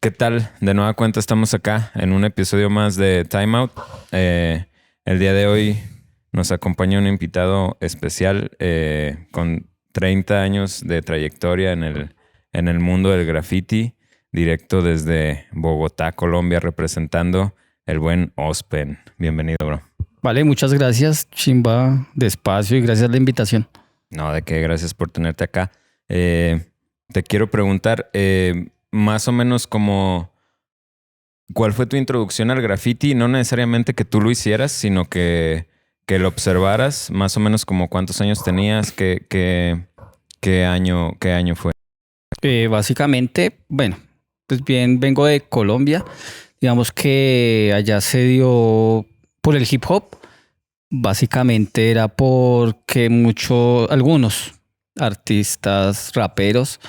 ¿Qué tal? De nueva cuenta estamos acá en un episodio más de Time Out. El día de hoy nos acompaña un invitado especial con 30 años de trayectoria en el mundo del graffiti, directo desde Bogotá, Colombia, representando el buen Ospen. Bienvenido, bro. Vale, muchas gracias, Chimba, de espacio, y gracias a la invitación. No, de qué, gracias por tenerte acá. Te quiero preguntar, más o menos como, ¿cuál fue tu introducción al graffiti? No necesariamente que tú lo hicieras, sino que lo observaras, más o menos como cuántos años tenías, qué año fue. Básicamente, bueno, pues bien, vengo de Colombia. Digamos que allá se dio por el hip hop. Básicamente era porque algunos artistas, raperos,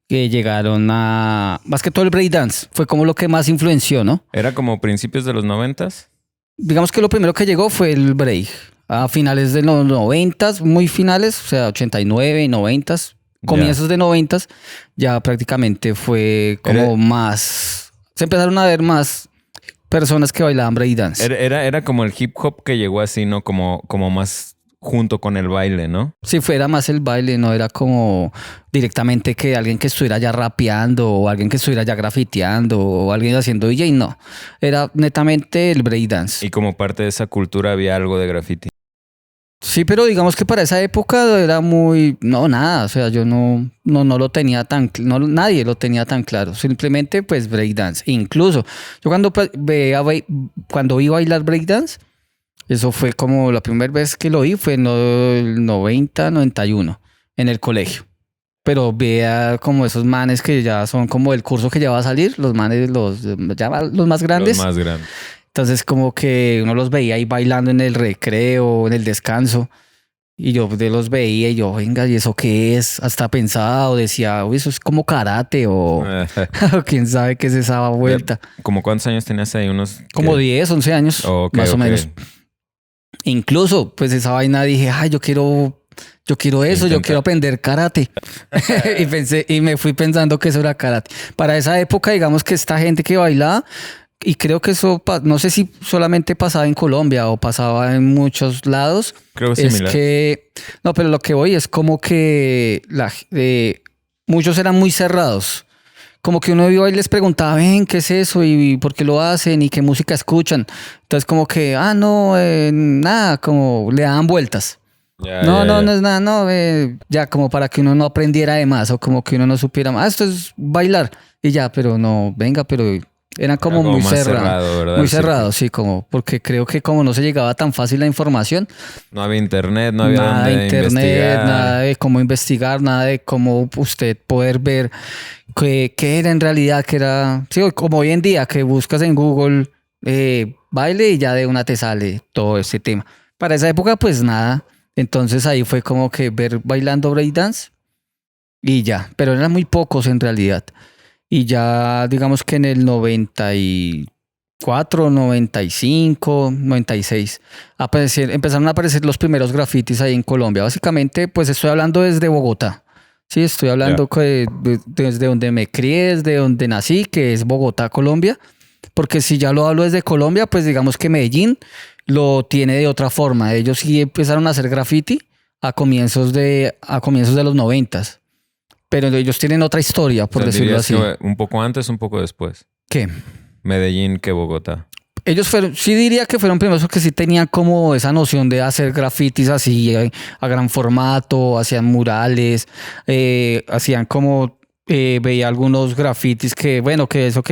que llegaron a... Más que todo el breakdance, fue como lo que más influenció, ¿no? ¿Era como principios de los 90s? Digamos que lo primero que llegó fue el break. A finales de los 90s, muy finales, o sea, 89 y 90s, comienzos de 90s, ya prácticamente fue como más... Se empezaron a ver más personas que bailaban breakdance. Era como el hip hop que llegó así, ¿no? Como más junto con el baile, ¿no? Si fuera más el baile, no era como directamente que alguien que estuviera ya rapeando o alguien que estuviera ya grafiteando o alguien haciendo DJ, no. Era netamente el breakdance. Y como parte de esa cultura había algo de graffiti. Sí, pero digamos que para esa época era muy... No, nada, o sea, yo no lo tenía tan... No, nadie lo tenía tan claro. Simplemente, pues, breakdance. Incluso, yo cuando iba a bailar breakdance, eso fue como la primera vez que lo vi, fue en el 90, 91, en el colegio. Pero veía como esos manes que ya son como el curso que ya va a salir, los manes, los más grandes. Los más grandes. Entonces como que uno los veía ahí bailando en el recreo, en el descanso. Y yo los veía y yo, venga, ¿y eso qué es? Hasta pensaba o decía, uy, eso es como karate o quién sabe qué es esa vuelta. ¿Cómo cuántos años tenías ahí? Como 10, 11 años, más o menos. Incluso, pues esa vaina dije, ay, yo quiero eso, yo quiero aprender karate. y me fui pensando que eso era karate. Para esa época, digamos que esta gente que bailaba, y creo que eso, no sé si solamente pasaba en Colombia o pasaba en muchos lados. Creo que es similar. No, pero lo que voy es como que muchos eran muy cerrados. Como que uno iba y les preguntaba, ven, ¿qué es eso? ¿Y por qué lo hacen? ¿Y qué música escuchan? Entonces como que, nada, como le daban vueltas. No es nada, no, ya como para que uno no aprendiera de más o como que uno no supiera más. Esto es bailar y ya, pero no, venga, pero... Era como muy cerrado, ¿verdad? Muy cerrado, sí, como porque creo que como no se llegaba tan fácil la información. No había internet, no había nada dónde de internet, investigar. nada de cómo investigar, nada de cómo usted poder ver qué era en realidad, que era, sí, como hoy en día que buscas en Google baile y ya de una te sale todo ese tema. Para esa época, pues nada. Entonces ahí fue como que ver bailando breakdance y ya, pero eran muy pocos en realidad. Y ya digamos que en el 94, 95, 96 empezaron a aparecer los primeros grafitis ahí en Colombia. Básicamente, pues estoy hablando desde Bogotá. Sí, estoy hablando desde donde me crié, desde donde nací, que es Bogotá, Colombia. Porque si ya lo hablo desde Colombia, pues digamos que Medellín lo tiene de otra forma. Ellos sí empezaron a hacer graffiti a comienzos de los 90s. Pero ellos tienen otra historia, por decirlo así. ¿Un poco antes, un poco después? ¿Qué? Medellín que Bogotá. Ellos sí diría que fueron primeros porque sí tenían como esa noción de hacer grafitis así a gran formato, hacían murales, hacían como, veía algunos grafitis que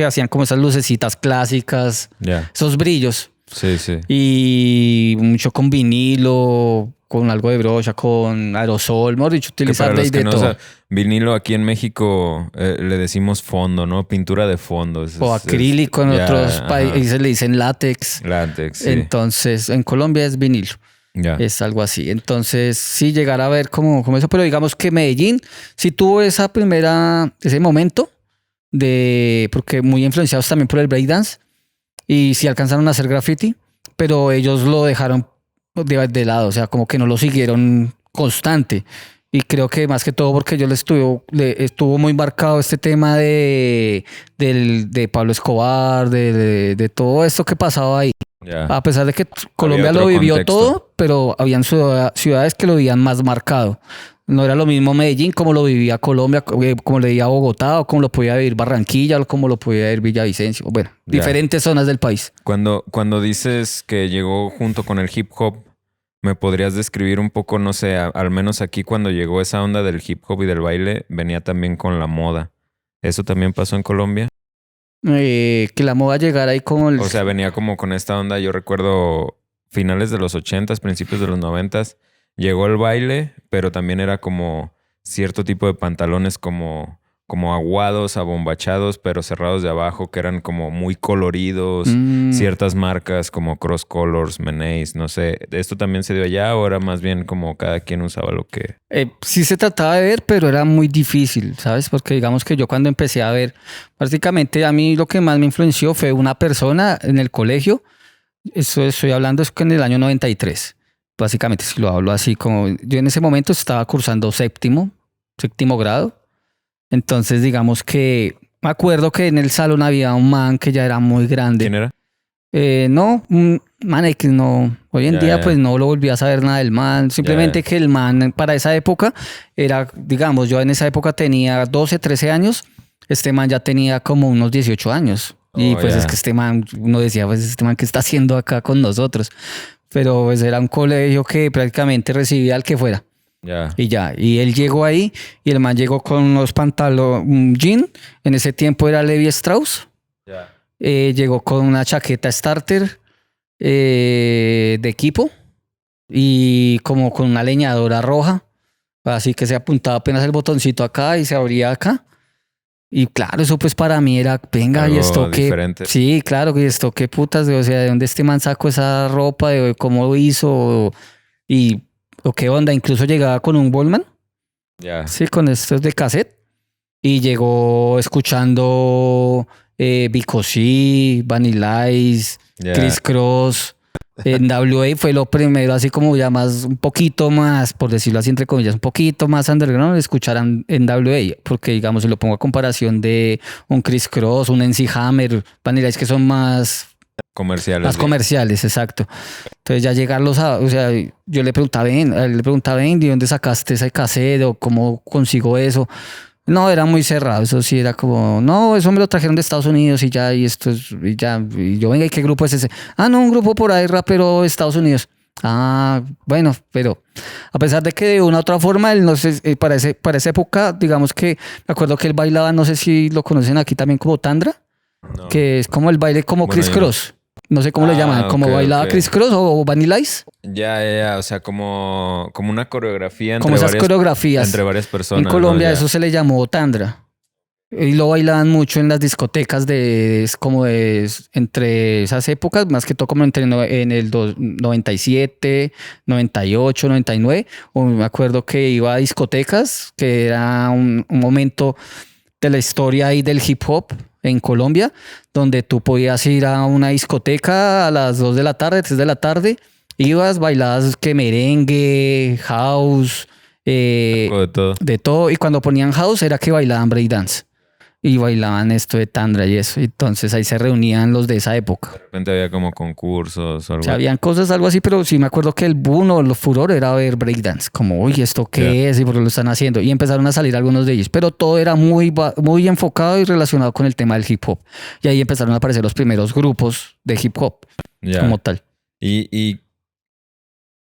hacían como esas lucecitas clásicas, esos brillos. Sí, sí. Y mucho con vinilo, con algo de brocha, con aerosol, mejor dicho, utilizar de todo. O sea, vinilo aquí en México le decimos fondo, ¿no? Pintura de fondo. O acrílico, en otros países le dicen látex. Látex, sí. Entonces, en Colombia es vinilo. Es algo así. Entonces, sí, llegar a ver como eso, pero digamos que Medellín sí tuvo ese momento porque muy influenciados también por el breakdance. Y sí alcanzaron a hacer graffiti, pero ellos lo dejaron de lado, o sea, como que no lo siguieron constante. Y creo que más que todo porque yo le estuvo muy marcado este tema de Pablo Escobar, de todo esto que pasaba ahí. Ya. A pesar de que Colombia otro lo vivió contexto. todo, pero habían ciudades que lo vivían más marcado. No era lo mismo Medellín como lo vivía Colombia, como lo vivía Bogotá, o como lo podía vivir Barranquilla, o como lo podía vivir Villavicencio. Bueno, Ya. diferentes zonas del país. Cuando dices que llegó junto con el hip hop, ¿me podrías describir un poco, no sé, al menos aquí cuando llegó esa onda del hip hop y del baile, venía también con la moda? ¿Eso también pasó en Colombia? Que la moda llegara ahí como O sea, venía como con esta onda, yo recuerdo finales de los 80s, principios de los 90s, llegó el baile, pero también era como cierto tipo de pantalones como aguados, abombachados, pero cerrados de abajo, que eran como muy coloridos, ciertas marcas como Cross Colors, Meneis, no sé. ¿Esto también se dio allá o era más bien como cada quien usaba lo que... Sí se trataba de ver, pero era muy difícil, ¿sabes? Porque digamos que yo cuando empecé a ver, prácticamente a mí lo que más me influenció fue una persona en el colegio. Eso estoy hablando es que en el año 93. Básicamente, si lo hablo así, como yo en ese momento estaba cursando séptimo grado. Entonces, digamos que me acuerdo que en el salón había un man que ya era muy grande. ¿Quién era? No, un man X, no. Hoy en Ya, día, ya. pues no lo volví a saber nada del man. Simplemente Ya. que el man para esa época era, digamos, yo en esa época tenía 12, 13 años. Este man ya tenía como unos 18 años. Y Oh, pues ya. es que este man, uno decía, pues este man, ¿qué está haciendo acá con nosotros? Pero pues era un colegio que prácticamente recibía al que fuera. Ya. Y ya, y él llegó ahí y el man llegó con unos pantalones, un jean. En ese tiempo era Levi Strauss. Ya. Llegó con una chaqueta starter de equipo y como con una leñadora roja. Así que se apuntaba apenas el botoncito acá y se abría acá. Y claro, eso pues para mí era, venga, y Algo esto qué. diferente. Sí, claro, y esto qué putas, o sea, de dónde este man sacó esa ropa, de cómo lo hizo y o qué onda. Incluso llegaba con un Wallman, Ya. sí, con estos de cassette. Y llegó escuchando Vico C, Vanilla Ice, Ya. Criss Cross. NWA fue lo primero, así como ya más, un poquito más, por decirlo así, entre comillas, un poquito más underground, escucharan NWA, porque digamos, si lo pongo a comparación de un Criss Cross, un MC Hammer, Vanilla Ice, que son más Comerciales. más bien. comerciales, exacto. Entonces ya llegarlos a, o sea, yo le preguntaba, ven, ¿de dónde sacaste ese cassette o cómo consigo eso? No, era muy cerrado, eso sí era como, no, eso me lo trajeron de Estados Unidos y ya, y esto es, y ya, y yo, venga, ¿y qué grupo es ese? Ah, no, un grupo por ahí, rapero de Estados Unidos. Ah, bueno, pero a pesar de que de una u otra forma, él no sé, para esa época, digamos que, me acuerdo que él bailaba, no sé si lo conocen aquí también como Tandra, No. que es como el baile como Bueno, Criss yo no. Cross. No sé cómo le llaman, como ok, bailaba ok. Criss Cross o Vanilla Ice, Ya, o sea, como una coreografía como esas coreografías. entre varias En personas, Colombia ¿no? Ya. eso se le llamó Tandra. Y lo bailaban mucho en las discotecas entre esas épocas, más que todo como en el 97, 98, 99. O me acuerdo que iba a discotecas, que era un momento de la historia ahí del hip hop en Colombia, donde tú podías ir a una discoteca a las 2 de la tarde, 3 de la tarde, ibas, bailabas que merengue, house, Algo de todo. de todo, y cuando ponían house era que bailaban breakdance y bailaban esto de Tandra y eso. Entonces ahí se reunían los de esa época. De repente había como concursos o O algo. sea, habían cosas, algo así, pero sí me acuerdo que el boom o el furor era ver breakdance. Como, uy, ¿esto qué es? ¿Y por qué lo están haciendo? Y empezaron a salir algunos de ellos. Pero todo era muy enfocado y relacionado con el tema del hip hop. Y ahí empezaron a aparecer los primeros grupos de hip hop Ya. como tal. Y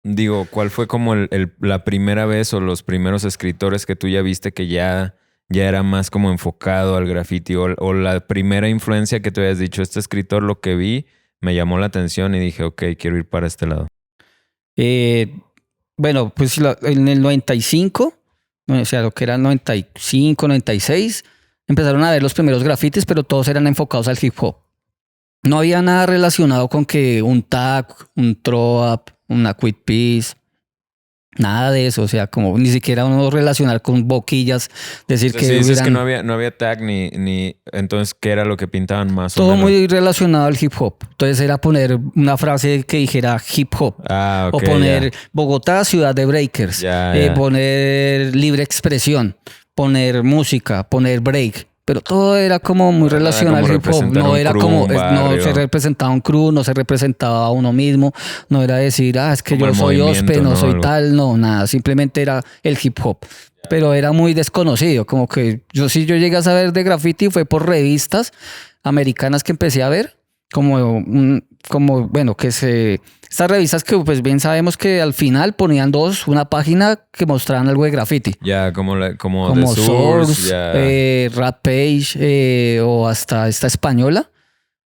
digo, ¿cuál fue como la primera vez o los primeros escritores que tú ya viste que ya era más como enfocado al graffiti o la primera influencia que tú hayas dicho, este escritor lo que vi me llamó la atención y dije, ok, quiero ir para este lado? Bueno, pues en el 95, o sea, lo que era el 95, 96, empezaron a ver los primeros grafitis, pero todos eran enfocados al hip hop. No había nada relacionado con que un tag, un throw up, una quit piece, Nada de eso, o sea, como ni siquiera uno relacionar con boquillas, decir O sea, que si dices que hubieran no había tag ni... Entonces, ¿qué era lo que pintaban más o todo menos? muy relacionado al hip hop. Entonces era poner una frase que dijera hip hop. Ah, O ok, poner ya. Bogotá, ciudad de breakers. Ya, ya. Poner libre expresión. Poner música, poner break. Pero todo era como muy Nada relacionado como al hip hop. representar No un era crew, como, un no se barrio. representaba un crew, no se representaba a uno mismo. No era decir, es que Como yo el soy movimiento, Ospe, no ¿no? soy Algo. tal. No, nada. Simplemente era el hip hop. Pero era muy desconocido. Como que yo llegué a saber de graffiti fue por revistas americanas que empecé a ver. Como bueno, estas revistas que pues bien sabemos que al final ponían una página que mostraban algo de graffiti. Ya, como The Como Source, Source, ya. Rap Page, o hasta esta española,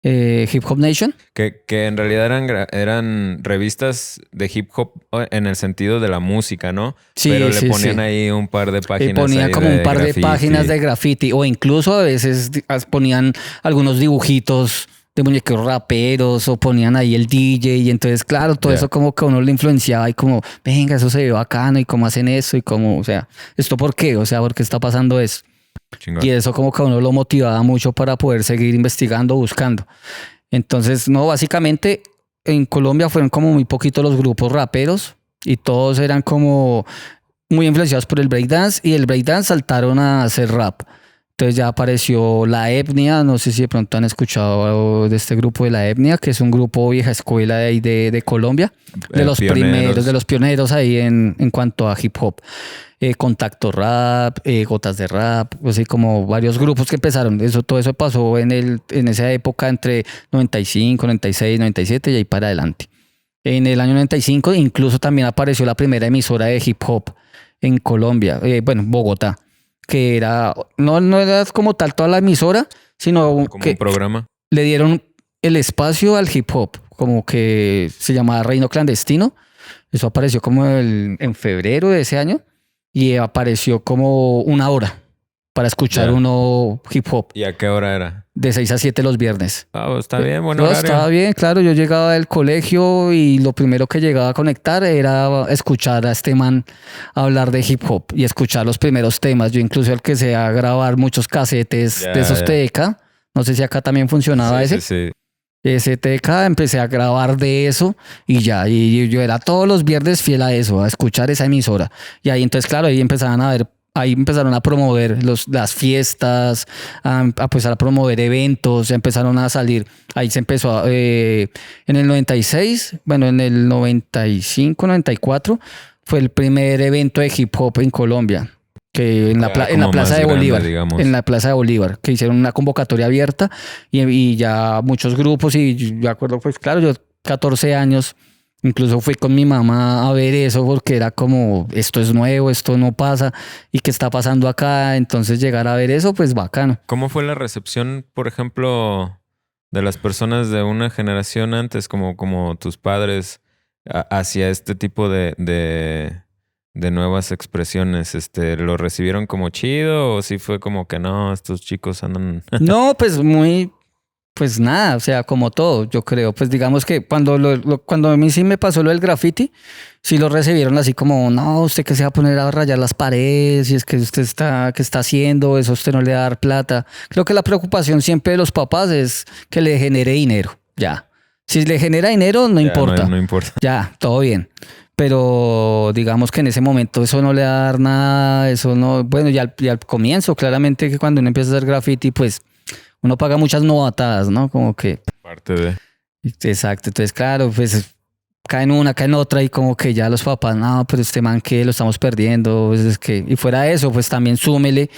Hip Hop Nation. Que en realidad eran revistas de hip hop en el sentido de la música, ¿no? Pero Sí, le sí, ponían sí. ahí un par de páginas Ponían ahí como un de par de páginas graffiti. de graffiti o incluso a veces ponían algunos dibujitos de muñequos raperos o ponían ahí el DJ y entonces claro, todo Ya. eso como que a uno le influenciaba y como, venga, eso se ve bacano y cómo hacen eso y cómo, o sea, ¿esto por qué? O sea, ¿por qué está pasando eso? Chingón. Y eso como que a uno lo motivaba mucho para poder seguir investigando, buscando. Entonces, no, básicamente en Colombia fueron como muy poquitos los grupos raperos y todos eran como muy influenciados por el breakdance y el breakdance saltaron a hacer rap. Entonces ya apareció La Etnia, no sé si de pronto han escuchado de este grupo de La Etnia, que es un grupo vieja escuela de ahí de Colombia, de los primeros, de los pioneros ahí en cuanto a hip hop. Contacto Rap, Gotas de Rap, así como varios grupos que empezaron. Todo eso pasó en esa época entre 95, 96, 97 y ahí para adelante. En el año 95 incluso también apareció la primera emisora de hip hop en Colombia, bueno, Bogotá, que no era como tal toda la emisora, sino Como que un programa. le dieron el espacio al hip hop, como que se llamaba Reino Clandestino. Eso apareció como en febrero de ese año y apareció como una hora para escuchar Ya. uno hip hop ¿Y a qué hora era? de 6 a 7 los viernes. Ah, está bien, buen No, horario. estaba bien, claro. Yo llegaba del colegio y lo primero que llegaba a conectar era escuchar a este man hablar de hip hop y escuchar los primeros temas. Yo incluso alcancé a grabar muchos casetes Ya, de esos ya. TDK. No sé si acá también funcionaba Sí, ese. sí, sí. Ese TDK, empecé a grabar de eso y ya. Y yo era todos los viernes fiel a eso, a escuchar esa emisora. Y ahí entonces, claro, ahí empezaron a promover las fiestas, a empezar a promover eventos, ya empezaron a salir. Ahí se empezó en el 96, bueno, en el 95, 94, fue el primer evento de hip hop en Colombia, que en la como Plaza más de grande, Bolívar, digamos. en la Plaza de Bolívar, que hicieron una convocatoria abierta y ya muchos grupos y yo me acuerdo, pues claro, yo 14 años. Incluso fui con mi mamá a ver eso porque era como, esto es nuevo, esto no pasa y qué está pasando acá. Entonces llegar a ver eso, pues bacano. ¿Cómo fue la recepción, por ejemplo, de las personas de una generación antes, como tus padres, hacia este tipo de nuevas expresiones? ¿Lo recibieron como chido o sí fue como que no, estos chicos andan... No, pues pues nada, o sea, como todo, yo creo. Pues digamos que cuando a mí sí me pasó lo del graffiti, sí lo recibieron así como, no, usted que se va a poner a rayar las paredes y es que ¿qué está haciendo? Eso a usted no le va a dar plata. Creo que la preocupación siempre de los papás es que le genere dinero, ya. Si le genera dinero, no Ya, importa. no importa. Ya, todo bien. Pero digamos que en ese momento eso no le va a dar nada, eso no, bueno, y al comienzo, claramente que cuando uno empieza a hacer graffiti, pues uno paga muchas novatadas, ¿no? Como que, Parte de... exacto, entonces claro, pues cae en una, cae en otra y como que ya los papás, no, pero este man que lo estamos perdiendo, pues es que, y fuera de eso, pues también súmele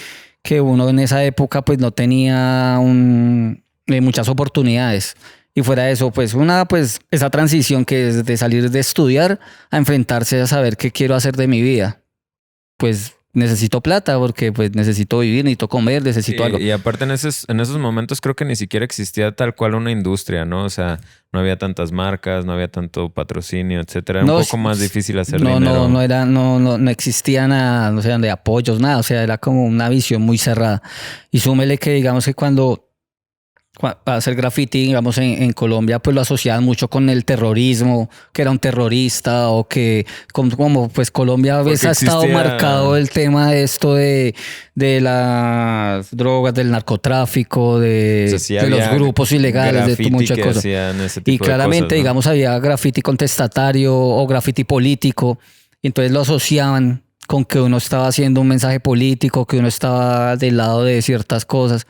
que uno en esa época pues no tenía muchas oportunidades. Y fuera de eso, pues pues esa transición que es de salir de estudiar a enfrentarse a saber qué quiero hacer de mi vida. Pues necesito plata porque pues necesito vivir, necesito comer, necesito algo. Y aparte en esos momentos creo que ni siquiera existía tal cual una industria, ¿no? O sea, no había tantas marcas, no había tanto patrocinio, etcétera. Era un poco más difícil hacer dinero. No existía nada, no sé, de apoyos, nada. O sea, era como una visión muy cerrada. Y súmele que digamos que cuando hacer graffiti, digamos, en Colombia, pues lo asociaban mucho con el terrorismo, que era un terrorista o que como pues Colombia a veces ha estado marcado el tema de esto de las drogas, del narcotráfico, de los grupos ilegales, de muchas cosas. Y claramente, digamos, había graffiti contestatario o graffiti político, y entonces lo asociaban con que uno estaba haciendo un mensaje político, que uno estaba del lado de ciertas cosas.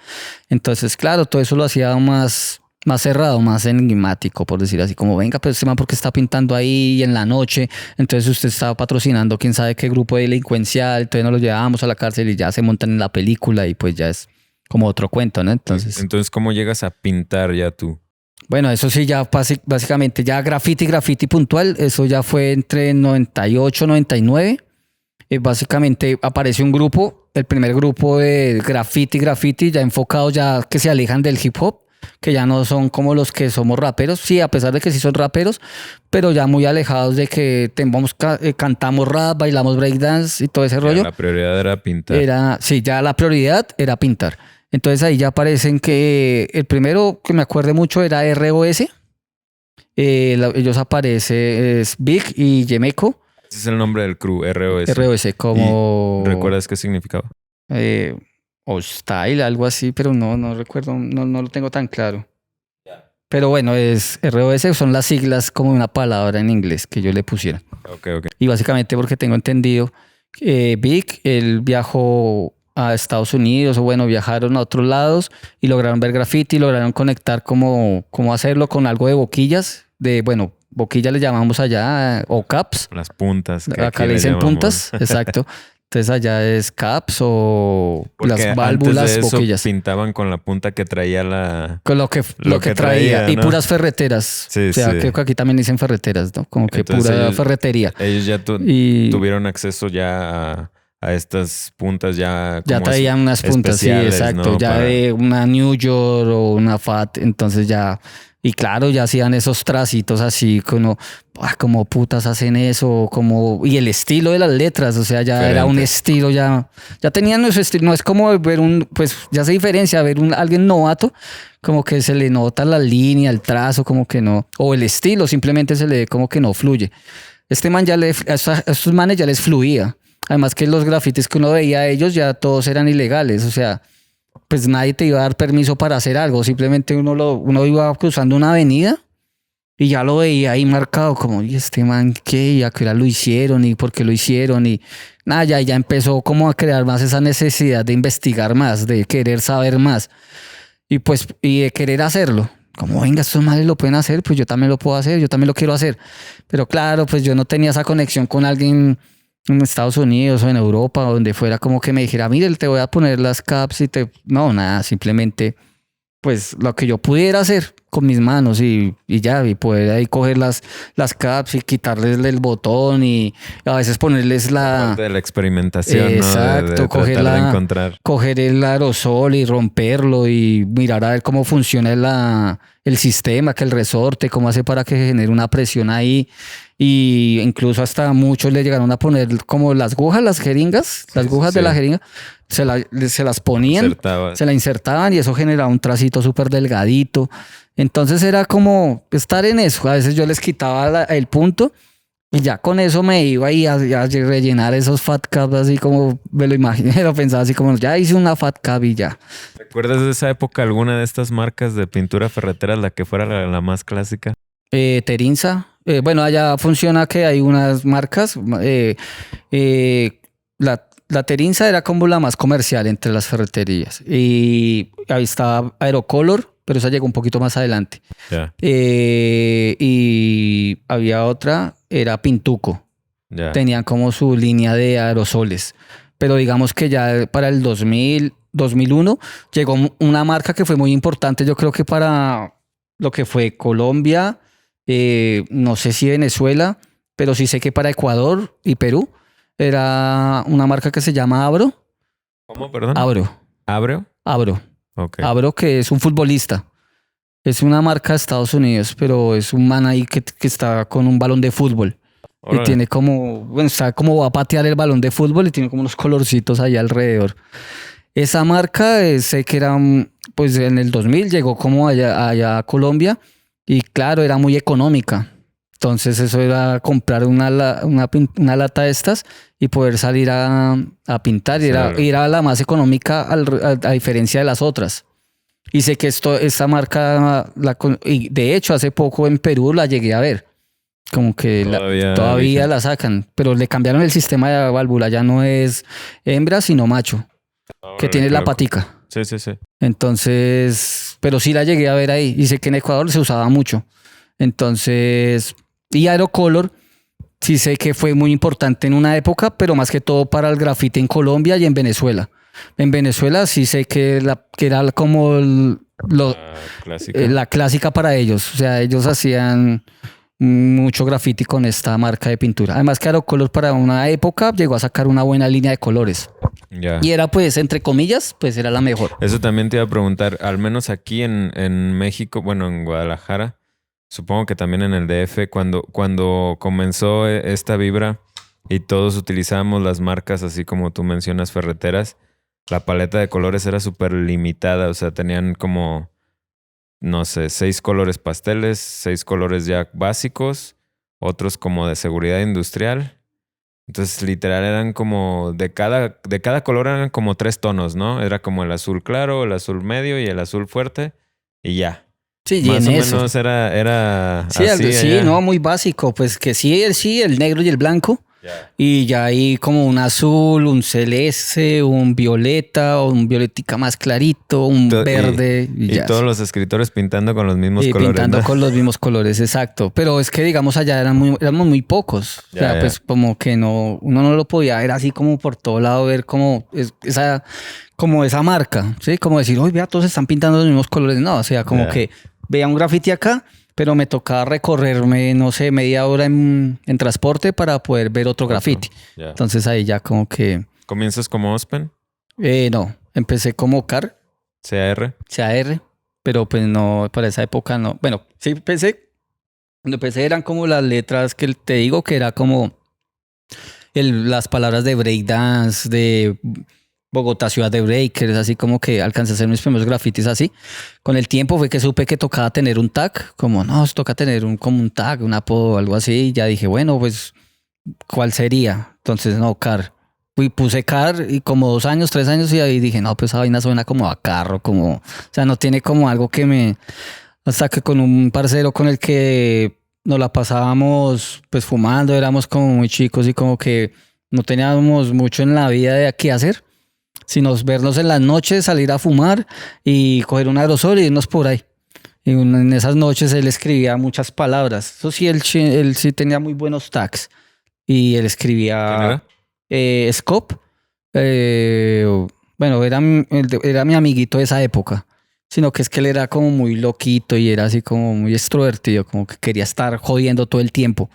Entonces, claro, todo eso lo hacía más cerrado, más enigmático, por decir así, como venga, pero este man porque está pintando ahí en la noche, entonces usted estaba patrocinando quién sabe qué grupo delincuencial, entonces nos lo llevábamos a la cárcel y ya se montan en la película y pues ya es como otro cuento, ¿no? Entonces, ¿cómo llegas a pintar ya tú? Bueno, eso sí, ya básicamente ya graffiti puntual, eso ya fue entre 98, 99. Básicamente aparece un grupo, el primer grupo de graffiti, ya enfocado, ya que se alejan del hip hop, que ya no son como los que somos raperos, sí, a pesar de que sí son raperos, pero ya muy alejados de que cantamos rap, bailamos breakdance y todo ese rollo. La prioridad era pintar. Sí, ya la prioridad era pintar. Entonces ahí ya aparecen que el primero que me acuerdo mucho era ROS. Ellos aparecen, es Big y Yemeco. Ese es el nombre del crew, ROS. ROS, como... ¿Recuerdas qué significaba? Hostile, algo así, pero no recuerdo, no lo tengo tan claro. Pero bueno, es ROS, son las siglas como una palabra en inglés que yo le pusiera. Ok. Y básicamente porque tengo entendido, Big, él viajó a Estados Unidos, o bueno, viajaron a otros lados y lograron ver graffiti, lograron conectar cómo hacerlo con algo de boquillas, boquilla le llamamos allá, o caps. Las puntas. Acá le dicen puntas, exacto. Entonces allá es caps o porque las válvulas, antes de eso boquillas. Pintaban con la punta que traía la... Con lo que traía, ¿no? Y puras ferreteras. Sí, o sea, creo que aquí también dicen ferreteras, ¿no? Como que entonces pura ferretería. Ellos ya tuvieron acceso ya a estas puntas ya como ya traían unas puntas, sí, exacto. ¿No? Ya de una New York o una Fat, entonces ya... Y claro, ya hacían esos tracitos así, como putas hacen eso, y el estilo de las letras, o sea, ya diferente. Era un estilo, ya tenían nuestro estilo, no es como ver pues ya se diferencia, ver alguien novato, como que se le nota la línea, el trazo, como que no, o el estilo simplemente se le como que no fluye. Man a estos manes ya les fluía, además que los grafitis que uno veía a ellos ya todos eran ilegales, o sea, pues nadie te iba a dar permiso para hacer algo. Simplemente uno iba cruzando una avenida y ya lo veía ahí marcado como, ¿y este man qué? ¿Y a qué hora lo hicieron? ¿Y por qué lo hicieron? Y nada, ya empezó como a crear más esa necesidad de investigar más, de querer saber más y de querer hacerlo. Como, venga, estos males lo pueden hacer, pues yo también lo puedo hacer, yo también lo quiero hacer. Pero claro, pues yo no tenía esa conexión con alguien en Estados Unidos o en Europa, o donde fuera como que me dijera, mire, te voy a poner las caps No, nada, simplemente pues lo que yo pudiera hacer con mis manos y poder ahí coger las caps y quitarles el botón y a veces ponerles de la experimentación, exacto, ¿no? coger el aerosol y romperlo y mirar a ver cómo funciona el sistema, que el resorte, cómo hace para que genere una presión ahí. Y incluso hasta muchos le llegaron a poner como las agujas, las jeringas, las agujas de la jeringa, se las ponían, se la insertaban y eso generaba un tracito súper delgadito. Entonces era como estar en eso. A veces yo les quitaba el punto y ya con eso me iba ahí a rellenar esos fat caps así como me lo imaginé, lo pensaba así como ya hice una fat cap y ya. ¿Recuerdas de esa época alguna de estas marcas de pintura ferretera, la que fuera la más clásica? Terinza. Bueno, allá funciona que hay unas marcas. La Terinza era como la más comercial entre las ferreterías. Y ahí estaba Aerocolor, pero esa llegó un poquito más adelante. Yeah. Y había otra, era Pintuco. Yeah. Tenían como su línea de aerosoles. Pero digamos que ya para el 2001 llegó una marca que fue muy importante, yo creo que para lo que fue Colombia, no sé si Venezuela, pero sí sé que para Ecuador y Perú era una marca que se llama Abro. ¿Cómo, perdón? Abro. Abro. Okay. Abro, que es un futbolista. Es una marca de Estados Unidos, pero es un man ahí que está con un balón de fútbol. Órale. Y tiene va a patear el balón de fútbol y tiene como unos colorcitos ahí alrededor. Esa marca, sé que era, pues en el 2000 llegó como allá a Colombia y claro, era muy económica. Entonces eso era comprar una lata de estas y poder salir a pintar. Y era la más económica a diferencia de las otras. Y sé que esta marca, y de hecho hace poco en Perú la llegué a ver. Como que todavía la sacan, pero le cambiaron el sistema de válvula. Ya no es hembra, sino macho, que tiene la patica. Sí, sí, sí. Entonces, pero sí la llegué a ver ahí. Y sé que en Ecuador se usaba mucho. Entonces, y Aerocolor, sí sé que fue muy importante en una época, pero más que todo para el grafiti en Colombia y en Venezuela. En Venezuela sí sé que era como la clásica para ellos. O sea, ellos hacían mucho graffiti con esta marca de pintura. Además que Aerocolor para una época llegó a sacar una buena línea de colores. Ya. Y era pues, entre comillas, pues era la mejor. Eso también te iba a preguntar, al menos aquí en México, bueno, en Guadalajara, supongo que también en el DF, cuando comenzó esta vibra y todos utilizábamos las marcas, así como tú mencionas, ferreteras, la paleta de colores era súper limitada, o sea, tenían como, no sé, 6 colores pasteles, 6 colores ya básicos, otros como de seguridad industrial. Entonces, literal, eran como, de cada color eran como 3 tonos, ¿no? Era como el azul claro, el azul medio y el azul fuerte, y ya. Sí, Más y o en eso. menos era Sí, así allá. no, muy básico. Pues que sí, el negro y el blanco. Ya. Y ya hay como un azul, un celeste, un violeta, o un violetica más clarito, un verde. Y ya. todos los escritores pintando con los mismos Y colores, pintando ¿no? con los mismos colores, exacto. Pero es que, digamos, allá éramos muy pocos. Ya, o sea, ya. pues como que no, uno no lo podía ver así como por todo lado, ver como esa marca, ¿sí? Como decir, oye, vea, todos están pintando los mismos colores. No, o sea, como Ya. que veía un graffiti acá, pero me tocaba recorrerme, no sé, media hora en transporte para poder ver otro graffiti. Ya. Entonces ahí ya como que, ¿Comienzas como Ospen? no, empecé como CAR. CAR, pero pues no, para esa época no. Bueno, sí pensé, cuando empecé eran como las letras que te digo que era como las palabras de breakdance, de Bogotá, ciudad de breakers, así como que alcancé a hacer mis primeros grafitis así. Con el tiempo fue que supe que tocaba tener un tag, como no, toca tener como un tag, un apodo, algo así. Y ya dije, bueno, pues, ¿cuál sería? Entonces, no, Car. Y puse Car y como 2 años, 3 años y ahí dije, no, pues esa vaina suena como a carro, como, o sea, no tiene como algo que hasta que con un parcero con el que nos la pasábamos pues fumando, éramos como muy chicos y como que no teníamos mucho en la vida de qué hacer, sino vernos en las noches, salir a fumar y coger un aerosol y irnos por ahí. Y en esas noches él escribía muchas palabras. Eso sí, él sí tenía muy buenos tags. Y él escribía Scope. Bueno, era mi amiguito de esa época. Sino que es que él era como muy loquito y era así como muy extrovertido, como que quería estar jodiendo todo el tiempo.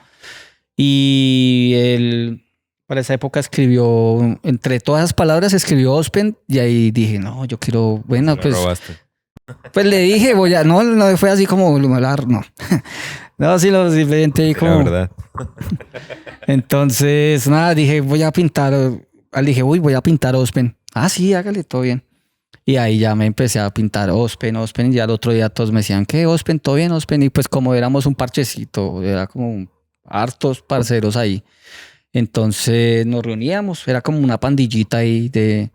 Y él para esa época escribió, entre todas las palabras, escribió Ospen y ahí dije, no, yo quiero, bueno, pues, Robaste. pues le dije, no fue así como, no, no, sí, simplemente ahí como, La verdad. entonces, nada, dije, voy a pintar Ospen. Ah, sí, hágale, todo bien. Y ahí ya me empecé a pintar Ospen, y ya el otro día todos me decían, ¿qué, Ospen? ¿Todo bien, Ospen? Y pues como éramos un parchecito, era como hartos parceros ahí. Entonces nos reuníamos, era como una pandillita ahí de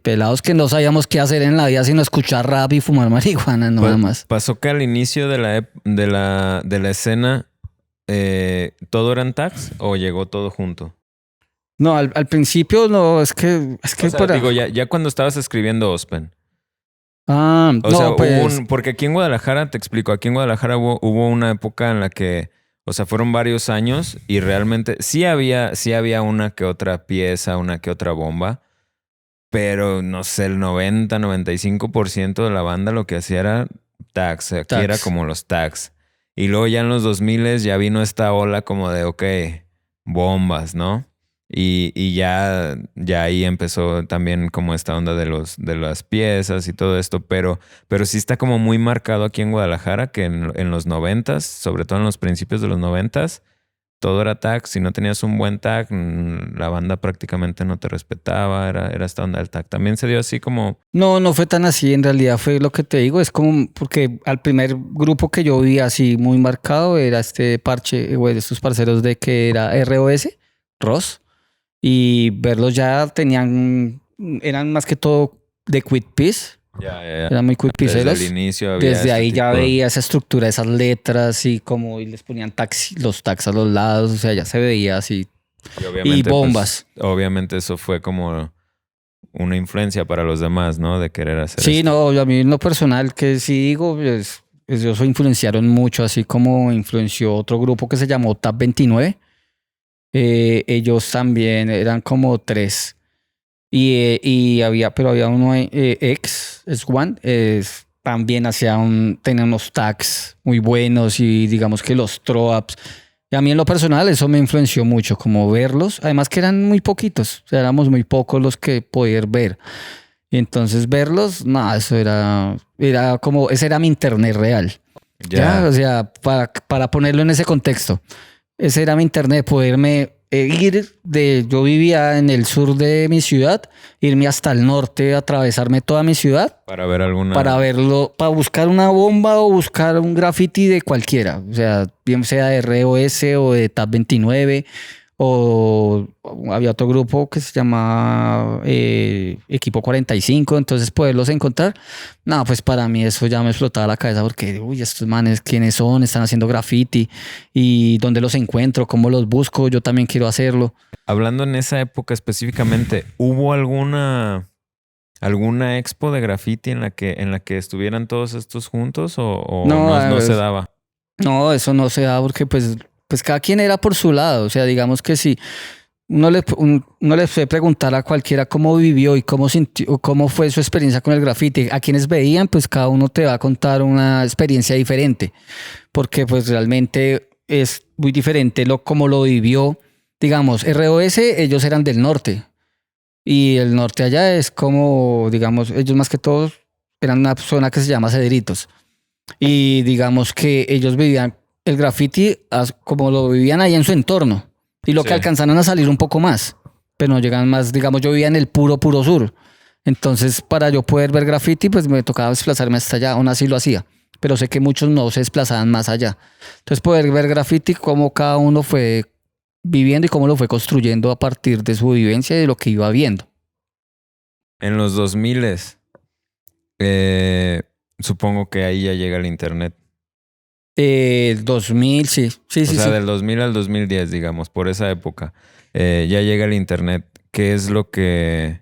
pelados que no sabíamos qué hacer en la vida sino escuchar rap y fumar marihuana, nada más. ¿Pasó que al inicio de la escena todo eran tags o llegó todo junto? No, al principio no, es que O sea, digo, ya cuando estabas escribiendo Ospen. Ah, O no, sea, pues... porque aquí en Guadalajara, te explico, aquí en Guadalajara hubo una época en la que, o sea, fueron varios años y realmente sí había una que otra pieza, una que otra bomba, pero no sé, el 95% de la banda lo que hacía era tags. Aquí Tags. era como los tags. Y luego ya en los 2000 ya vino esta ola como de, ok, bombas, ¿no? Y ya ahí empezó también como esta onda de las piezas y todo esto, pero sí está como muy marcado aquí en Guadalajara que en los 90s, sobre todo en los principios de los 90s, todo era tag. Si no tenías un buen tag, la banda prácticamente no te respetaba. Era esta onda del tag. También se dio así como... No, no fue tan así. En realidad fue lo que te digo. Es como porque al primer grupo que yo vi así muy marcado era este parche, güey, de estos parceros de que era ROS, Ross. Y verlos ya eran más que todo de Quick Peace. Ya. Eran muy quick Desde pieceros. el inicio había Desde ahí ya tipo... veía esa estructura, esas letras y como y les ponían los tags a los lados, o sea, ya se veía así. Y obviamente, Y bombas. Pues, obviamente eso fue como una influencia para los demás, ¿no? De querer hacer Sí, esto. no, a mí en lo personal que sí digo, ellos influenciaron mucho, así como influenció otro grupo que se llamó Tab 29. Ellos también eran como tres. Y pero había uno, X1, también tenía unos tags muy buenos y digamos que los throw-ups. Y a mí en lo personal eso me influenció mucho, como verlos. Además que eran muy poquitos, o sea, éramos muy pocos los que poder ver. Y entonces verlos, no, era como, ese era mi internet real. Ya, o sea, para ponerlo en ese contexto, ese era mi internet, poderme yo vivía en el sur de mi ciudad, irme hasta el norte, atravesarme toda mi ciudad. Para ver alguna... Para verlo, para buscar una bomba o buscar un graffiti de cualquiera. O sea, bien sea de ROS o de Tab 29 o había otro grupo que se llama Equipo 45, entonces poderlos encontrar. No, pues para mí eso ya me explotaba la cabeza porque, uy, estos manes, ¿quiénes son? Están haciendo graffiti y dónde los encuentro, cómo los busco, yo también quiero hacerlo. Hablando en esa época específicamente, ¿hubo alguna expo de graffiti en la que estuvieran todos estos juntos o no se daba? No, eso no se da porque pues cada quien era por su lado. O sea, digamos que si uno le puede preguntar a cualquiera cómo vivió y cómo sintió, cómo fue su experiencia con el graffiti. A quienes veían, pues cada uno te va a contar una experiencia diferente. Porque pues realmente es muy diferente cómo lo vivió. Digamos, ROS, ellos eran del norte. Y el norte allá es como, digamos, ellos más que todos eran una zona que se llama Cedritos. Y digamos que ellos vivían el graffiti como lo vivían ahí en su entorno. Y lo que alcanzaron a salir un poco más. Pero no llegan más, digamos, yo vivía en el puro sur. Entonces, para yo poder ver graffiti, pues me tocaba desplazarme hasta allá. Aún así lo hacía. Pero sé que muchos no se desplazaban más allá. Entonces, poder ver graffiti, cómo cada uno fue viviendo y cómo lo fue construyendo a partir de su vivencia y de lo que iba viendo. En los 2000, supongo que ahí ya llega el internet. 2000, sí. O sea, del 2000 al 2010, digamos, por esa época. Ya llega el internet. ¿Qué es lo que,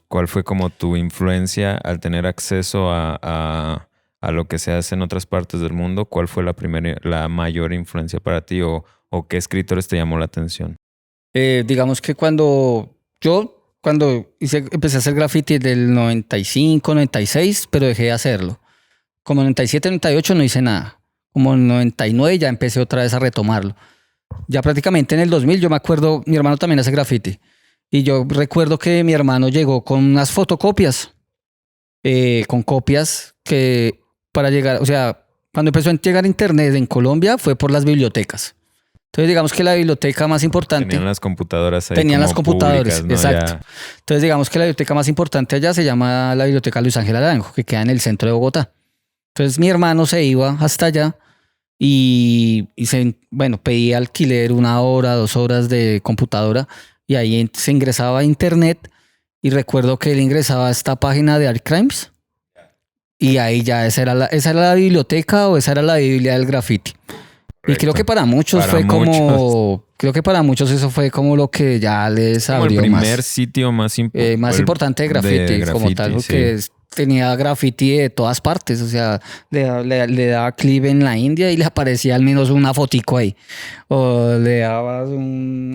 cuál fue como tu influencia al tener acceso a lo que se hace en otras partes del mundo? ¿Cuál fue la mayor influencia para ti o qué escritores te llamó la atención? Digamos que cuando empecé a hacer graffiti del 95, 96, pero dejé de hacerlo. Como en 97, 98 no hice nada. Como en 99 ya empecé otra vez a retomarlo. Ya prácticamente en el 2000 yo me acuerdo, mi hermano también hace graffiti. Y yo recuerdo que mi hermano llegó con unas fotocopias. Con copias que para llegar, o sea, cuando empezó a llegar internet en Colombia fue por las bibliotecas. Entonces digamos que la biblioteca más importante... Tenían las computadoras ahí. Tenían como las computadoras, públicas, ¿no? exacto. Ya. Entonces digamos que la biblioteca más importante allá se llama la Biblioteca Luis Ángel Arango, que queda en el centro de Bogotá. Entonces mi hermano se iba hasta allá y pedía alquiler 1 hora, 2 horas de computadora y ahí se ingresaba a internet y recuerdo que él ingresaba a esta página de Art Crimes y ahí ya esa era la biblioteca o esa era la biblia del graffiti. Correcto. Y creo que para muchos creo que para muchos eso fue como lo que ya les abrió más. El primer sitio más importante de graffiti, como tal, porque tenía graffiti de todas partes, o sea, le daba clip en la India y le aparecía al menos una fotico ahí, o le dabas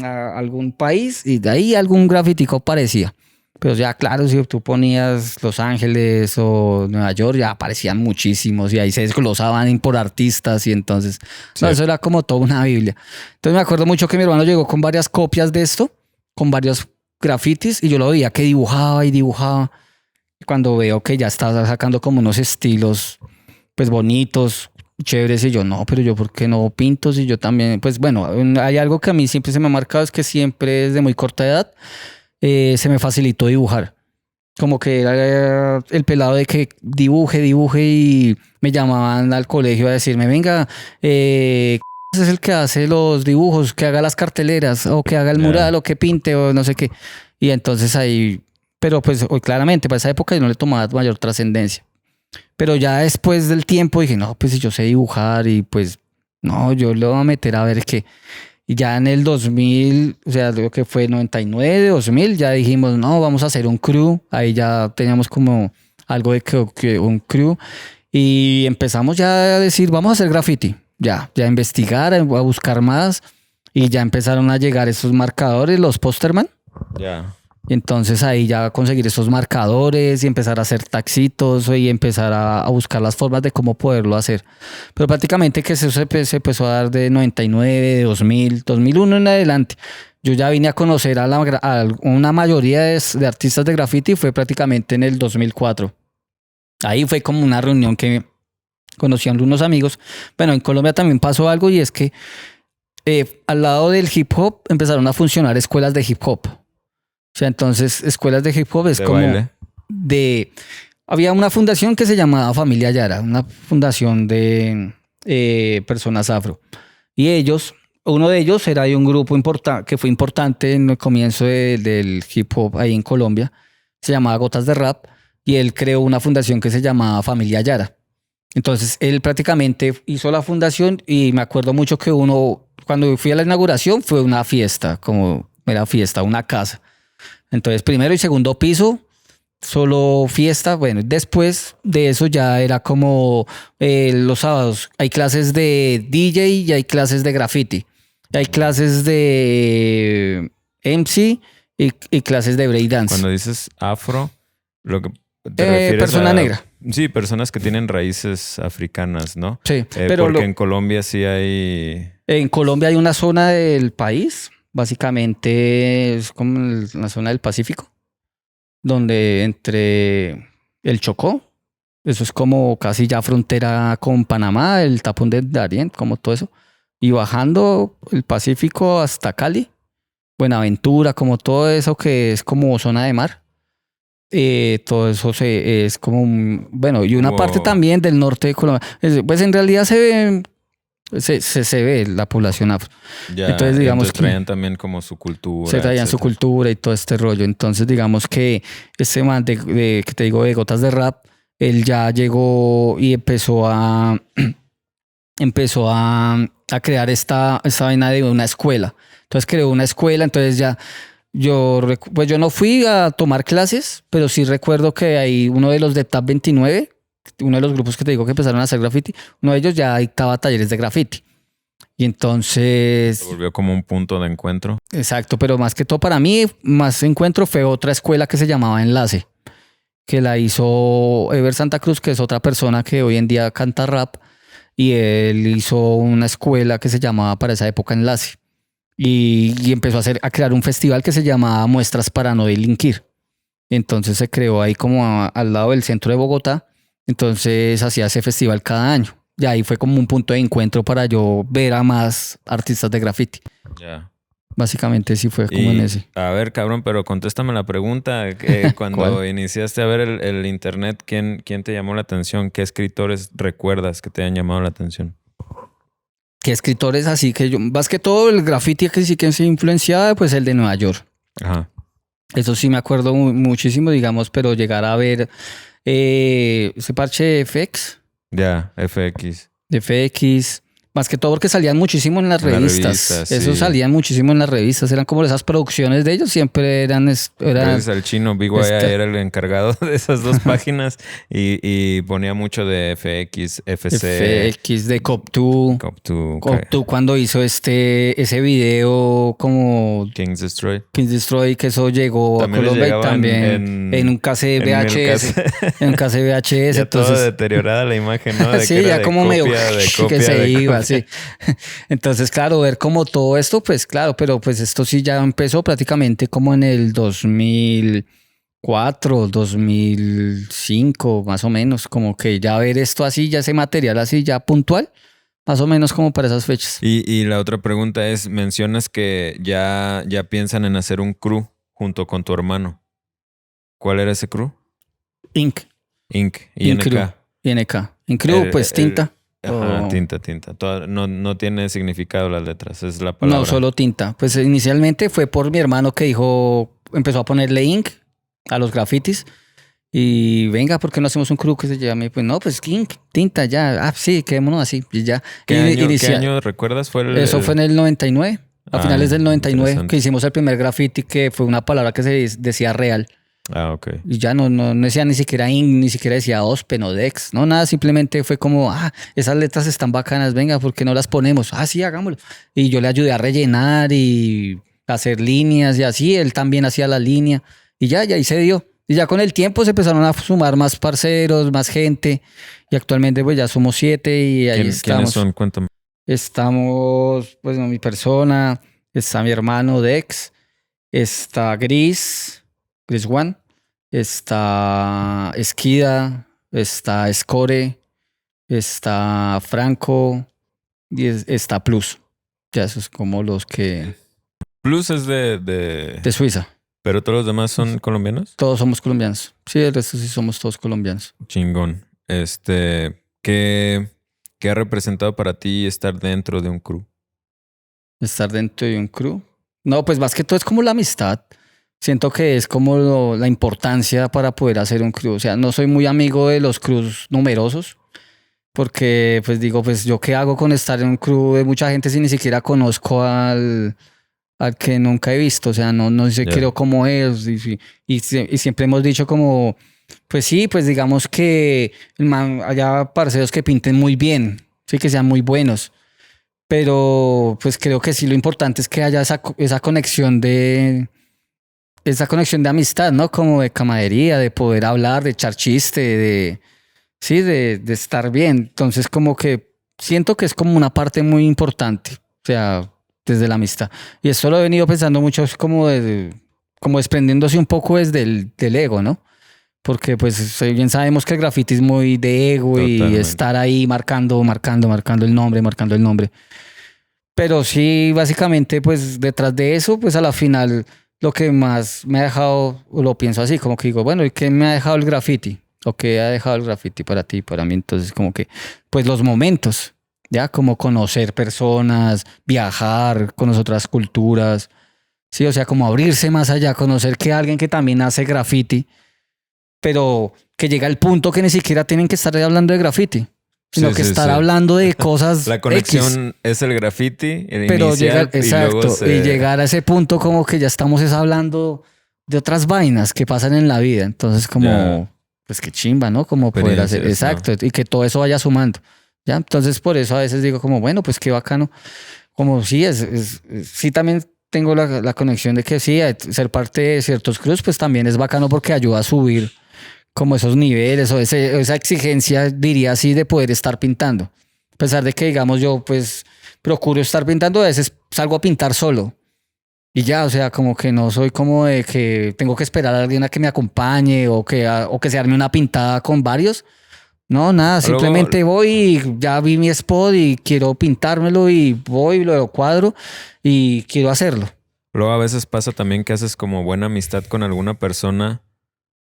a algún país y de ahí algún grafitico aparecía. Pero ya, claro, si tú ponías Los Ángeles o Nueva York, ya aparecían muchísimos y ahí se desglosaban por artistas y entonces... Sí. No, eso era como toda una biblia. Entonces me acuerdo mucho que mi hermano llegó con varias copias de esto, con varios grafitis y yo lo veía que dibujaba y dibujaba. Cuando veo que ya estaba sacando como unos estilos pues bonitos, chéveres. Y yo, no, pero yo, ¿por qué no pinto? Si yo también, pues bueno, hay algo que a mí siempre se me ha marcado, es que siempre desde muy corta edad se me facilitó dibujar. Como que era el pelado de que dibuje y me llamaban al colegio a decirme, venga, es el que hace los dibujos, que haga las carteleras o que haga el mural o que pinte o no sé qué. Y entonces ahí, pero pues hoy claramente para esa época yo no le tomaba mayor trascendencia. Pero ya después del tiempo dije, no, pues si yo sé dibujar y pues no, yo le voy a meter a ver qué. Y ya en el 2000, o sea, lo que fue 99, 2000, ya dijimos, no, vamos a hacer un crew. Ahí ya teníamos como algo de que un crew. Y empezamos ya a decir, vamos a hacer graffiti. Ya a investigar, a buscar más. Y ya empezaron a llegar esos marcadores, los Posterman. Ya. Y entonces ahí ya conseguir esos marcadores y empezar a hacer taxitos y empezar a buscar las formas de cómo poderlo hacer. Pero prácticamente que eso se empezó a dar de 99, de 2000, 2001 en adelante. Yo ya vine a conocer a una mayoría de artistas de graffiti, fue prácticamente en el 2004. Ahí fue como una reunión que conocí a unos amigos. Bueno, en Colombia también pasó algo y es que al lado del hip hop empezaron a funcionar escuelas de hip hop. O sea, entonces, escuelas de hip hop es como baile. Había una fundación que se llamaba Familia Yara, una fundación de personas afro. Y uno de ellos era de un grupo que fue importante en el comienzo del hip hop ahí en Colombia. Se llamaba Gotas de Rap. Y él creó una fundación que se llamaba Familia Yara. Entonces, él prácticamente hizo la fundación y me acuerdo mucho que cuando fui a la inauguración, fue una fiesta, una casa. Entonces, primero y segundo piso, solo fiesta. Bueno, después de eso ya era como los sábados. Hay clases de DJ y hay clases de graffiti. Hay clases de MC y clases de breakdance. Cuando dices afro, lo que te refieres persona negra. Sí, personas que tienen raíces africanas, ¿no? Sí, pero porque en Colombia sí hay... En Colombia hay una zona del país, básicamente es como la zona del Pacífico, donde entre el Chocó, eso es como casi ya frontera con Panamá, el tapón de Darién, como todo eso, y bajando el Pacífico hasta Cali, Buenaventura, como todo eso que es como zona de mar. Todo eso es como bueno, y una parte también del norte de Colombia. Pues en realidad se ve la población afro. Ya, entonces digamos que traían también como su cultura. Se traían su cultura y todo este rollo. Entonces digamos que este man que te digo de Gotas de Rap, él ya llegó y empezó a crear esta vaina de una escuela. Entonces creó una escuela, entonces ya yo no fui a tomar clases, pero sí recuerdo que hay uno de los de TAP 29, uno de los grupos que te digo que empezaron a hacer graffiti, uno de ellos ya dictaba talleres de graffiti. Y entonces... Se volvió como un punto de encuentro. Exacto, pero más que todo para mí, más encuentro fue otra escuela que se llamaba Enlace, que la hizo Ever Santa Cruz, que es otra persona que hoy en día canta rap, y él hizo una escuela que se llamaba para esa época Enlace. Y empezó a crear un festival que se llamaba Muestras para no delinquir. Entonces se creó ahí como al lado del centro de Bogotá. Entonces hacía ese festival cada año. Y ahí fue como un punto de encuentro para yo ver a más artistas de graffiti. Ya. Básicamente sí fue como en ese. A ver, cabrón, pero contéstame la pregunta. Cuando iniciaste a ver el internet, ¿quién te llamó la atención? ¿Qué escritores recuerdas que te hayan llamado la atención? ¿Qué escritores así que yo, más que todo el graffiti que sí que se influenciaba, pues el de Nueva York. Ajá. Eso sí me acuerdo muchísimo, digamos, pero llegar a ver ese parche de FX. Ya, FX. De FX. Más que todo porque salían muchísimo en las revistas. Eso salían muchísimo en las revistas. Eran como esas producciones de ellos. Siempre eran... Gracias al chino, Big Waya era el encargado de esas dos páginas y ponía mucho de FX, FC. FX, de Cop2. Cop2 cuando hizo ese video como... Kings Destroy, que eso llegó también a Colombia y también en un cassette VHS. En un cassette VHS. Ya entonces... todo deteriorada la imagen, ¿no? De sí, que ya como medio que se iba. Sí. Entonces, claro, ver como todo esto, pues claro, pero pues esto sí ya empezó prácticamente como en el 2000, 2005, más o menos, como que ya ver esto así, ya ese material así, ya puntual, más o menos como para esas fechas. Y la otra pregunta es, mencionas que ya piensan en hacer un crew junto con tu hermano. ¿Cuál era ese crew? Inc. Inc. Crew. INK. INK. En crew, pues tinta. Ajá, O- tinta. No tiene significado las letras, es la palabra. No, solo tinta. Pues inicialmente fue por mi hermano que dijo, empezó a ponerle ink a los grafitis. Y venga, ¿por qué no hacemos un crew que se llame? Pues no, pues ink, tinta, ya. Ah, sí, quedémonos así. Y ya. ¿Qué Inicia- año recuerdas? Eso fue en el 99. A finales del 99, interesante. que hicimos el primer graffiti, que fue una palabra que se decía real. Ah, ok. Y ya no decía ni siquiera ink, ni siquiera decía Ospen o Dex. No, nada, simplemente fue como, esas letras están bacanas, venga, ¿por qué no las ponemos? Ah, sí, hagámoslo. Y yo le ayudé a rellenar y hacer líneas y así. Él también hacía la línea. Y ya ahí se dio. Y ya con el tiempo se empezaron a sumar más parceros, más gente. Y actualmente pues ya somos 7 y ahí ¿Quiénes estamos. son? Cuéntame. Estamos, pues mi persona, está mi hermano Dex, está Gris One, está Esquida, está Score, está Franco y está Plus. Ya esos como los que... Plus es De Suiza. ¿Pero todos los demás son colombianos? Todos somos colombianos. Sí, el resto sí somos todos colombianos. Chingón. ¿Qué ha representado para ti estar dentro de un crew? Estar dentro de un crew. No, pues más que todo es como la amistad. Siento que es como la importancia para poder hacer un crew. O sea, no soy muy amigo de los crews numerosos. Porque, pues digo, pues yo qué hago con estar en un crew de mucha gente si ni siquiera conozco al que nunca he visto. O sea, no sé Ya. creo cómo es. Y siempre hemos dicho como, pues sí, pues digamos que haya parceros que pinten muy bien. Sí, que sean muy buenos. Pero pues creo que sí lo importante es que haya esa conexión de amistad, ¿no? Como de camaradería, de poder hablar, de echar chiste, de estar bien. Entonces como que siento que es como una parte muy importante, o sea, desde la amistad. Y esto lo he venido pensando mucho, es como desprendiéndose un poco desde del ego, ¿no? Porque pues bien sabemos que el graffiti es muy de ego y Totalmente. estar ahí marcando el nombre. Pero sí, básicamente, pues detrás de eso, pues a la final lo que más me ha dejado, lo pienso así, como que digo, bueno, ¿y qué me ha dejado el graffiti? ¿O qué ha dejado el graffiti para ti, para mí? Entonces, como que, pues los momentos, ya, como conocer personas, viajar, conocer otras culturas, sí, o sea, como abrirse más allá, conocer que alguien que también hace graffiti, pero que llega al punto que ni siquiera tienen que estar hablando de graffiti, sino Sí, que sí, estar sí. hablando de cosas La X. conexión es el graffiti, el Pero inicial, llegar, exacto, y llegar a ese punto como que ya estamos hablando de otras vainas que pasan en la vida. Entonces como, Ya. pues qué chimba, ¿no? Como poder hacer, Experiencias, exacto, y que todo eso vaya sumando. ¿Ya? Entonces por eso a veces digo como, bueno, pues qué bacano. Como sí, sí también tengo la conexión de que sí, ser parte de ciertos crews, pues también es bacano porque ayuda a subir como esos niveles o esa exigencia, diría así, de poder estar pintando. A pesar de que, digamos, yo pues procuro estar pintando, a veces salgo a pintar solo. Y ya, o sea, como que no soy como de que tengo que esperar a alguien a que me acompañe o que se arme una pintada con varios. No, nada, Luego- simplemente voy y ya vi mi spot y quiero pintármelo y voy, lo cuadro y quiero hacerlo. Luego a veces pasa también que haces como buena amistad con alguna persona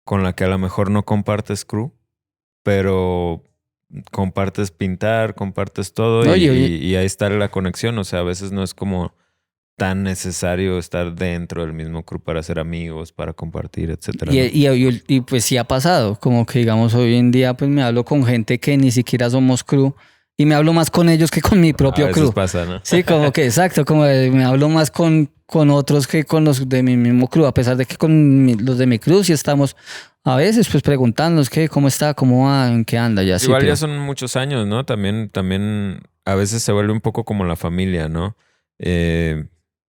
con la que a lo mejor no compartes crew, pero compartes pintar, compartes todo No, y ahí está la conexión. O sea, a veces no es como tan necesario estar dentro del mismo crew para ser amigos, para compartir, etcétera. ¿no? Y pues sí ha pasado, como que digamos hoy en día pues me hablo con gente que ni siquiera somos crew y me hablo más con ellos que con mi propio A veces crew. pasa, ¿no? Sí, como que exacto, como me hablo más con otros que con los de mi mismo crew, a pesar de que con los de mi crew sí estamos a veces pues preguntándonos qué, cómo está, cómo va, en qué anda, ya sí. Igual pero- ya son muchos años, ¿no? También a veces se vuelve un poco como la familia, ¿no?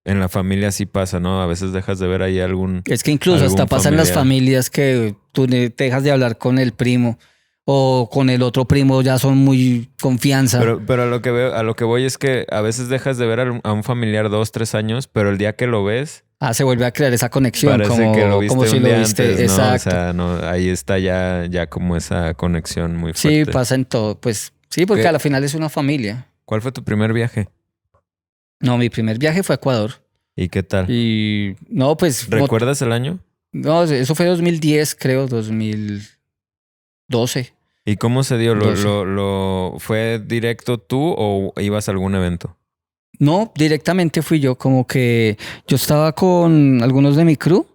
En la familia sí pasa, ¿no? A veces dejas de ver ahí algún... Es que incluso hasta algún pasa en las familiar. familias que tú te dejas de hablar con el primo o con el otro primo, ya son muy confianza. Pero a lo que voy es que a veces dejas de ver a un familiar 2, 3 años, pero el día que lo ves, se vuelve a crear esa conexión. Parece como, que lo viste como si un lo día viste. antes, ¿no? Exacto. O sea, no, ahí está ya como esa conexión muy Sí, fuerte. pasa en todo. Pues sí, porque ¿Qué? a la final es una familia. ¿Cuál fue tu primer viaje? No, mi primer viaje fue a Ecuador. ¿Y qué tal? Y no, pues... ¿Recuerdas el año? No, eso fue 2010, creo, 2012. ¿Y cómo se dio? 12. ¿Fue directo tú o ibas a algún evento? No, directamente fui yo, como que yo estaba con algunos de mi crew,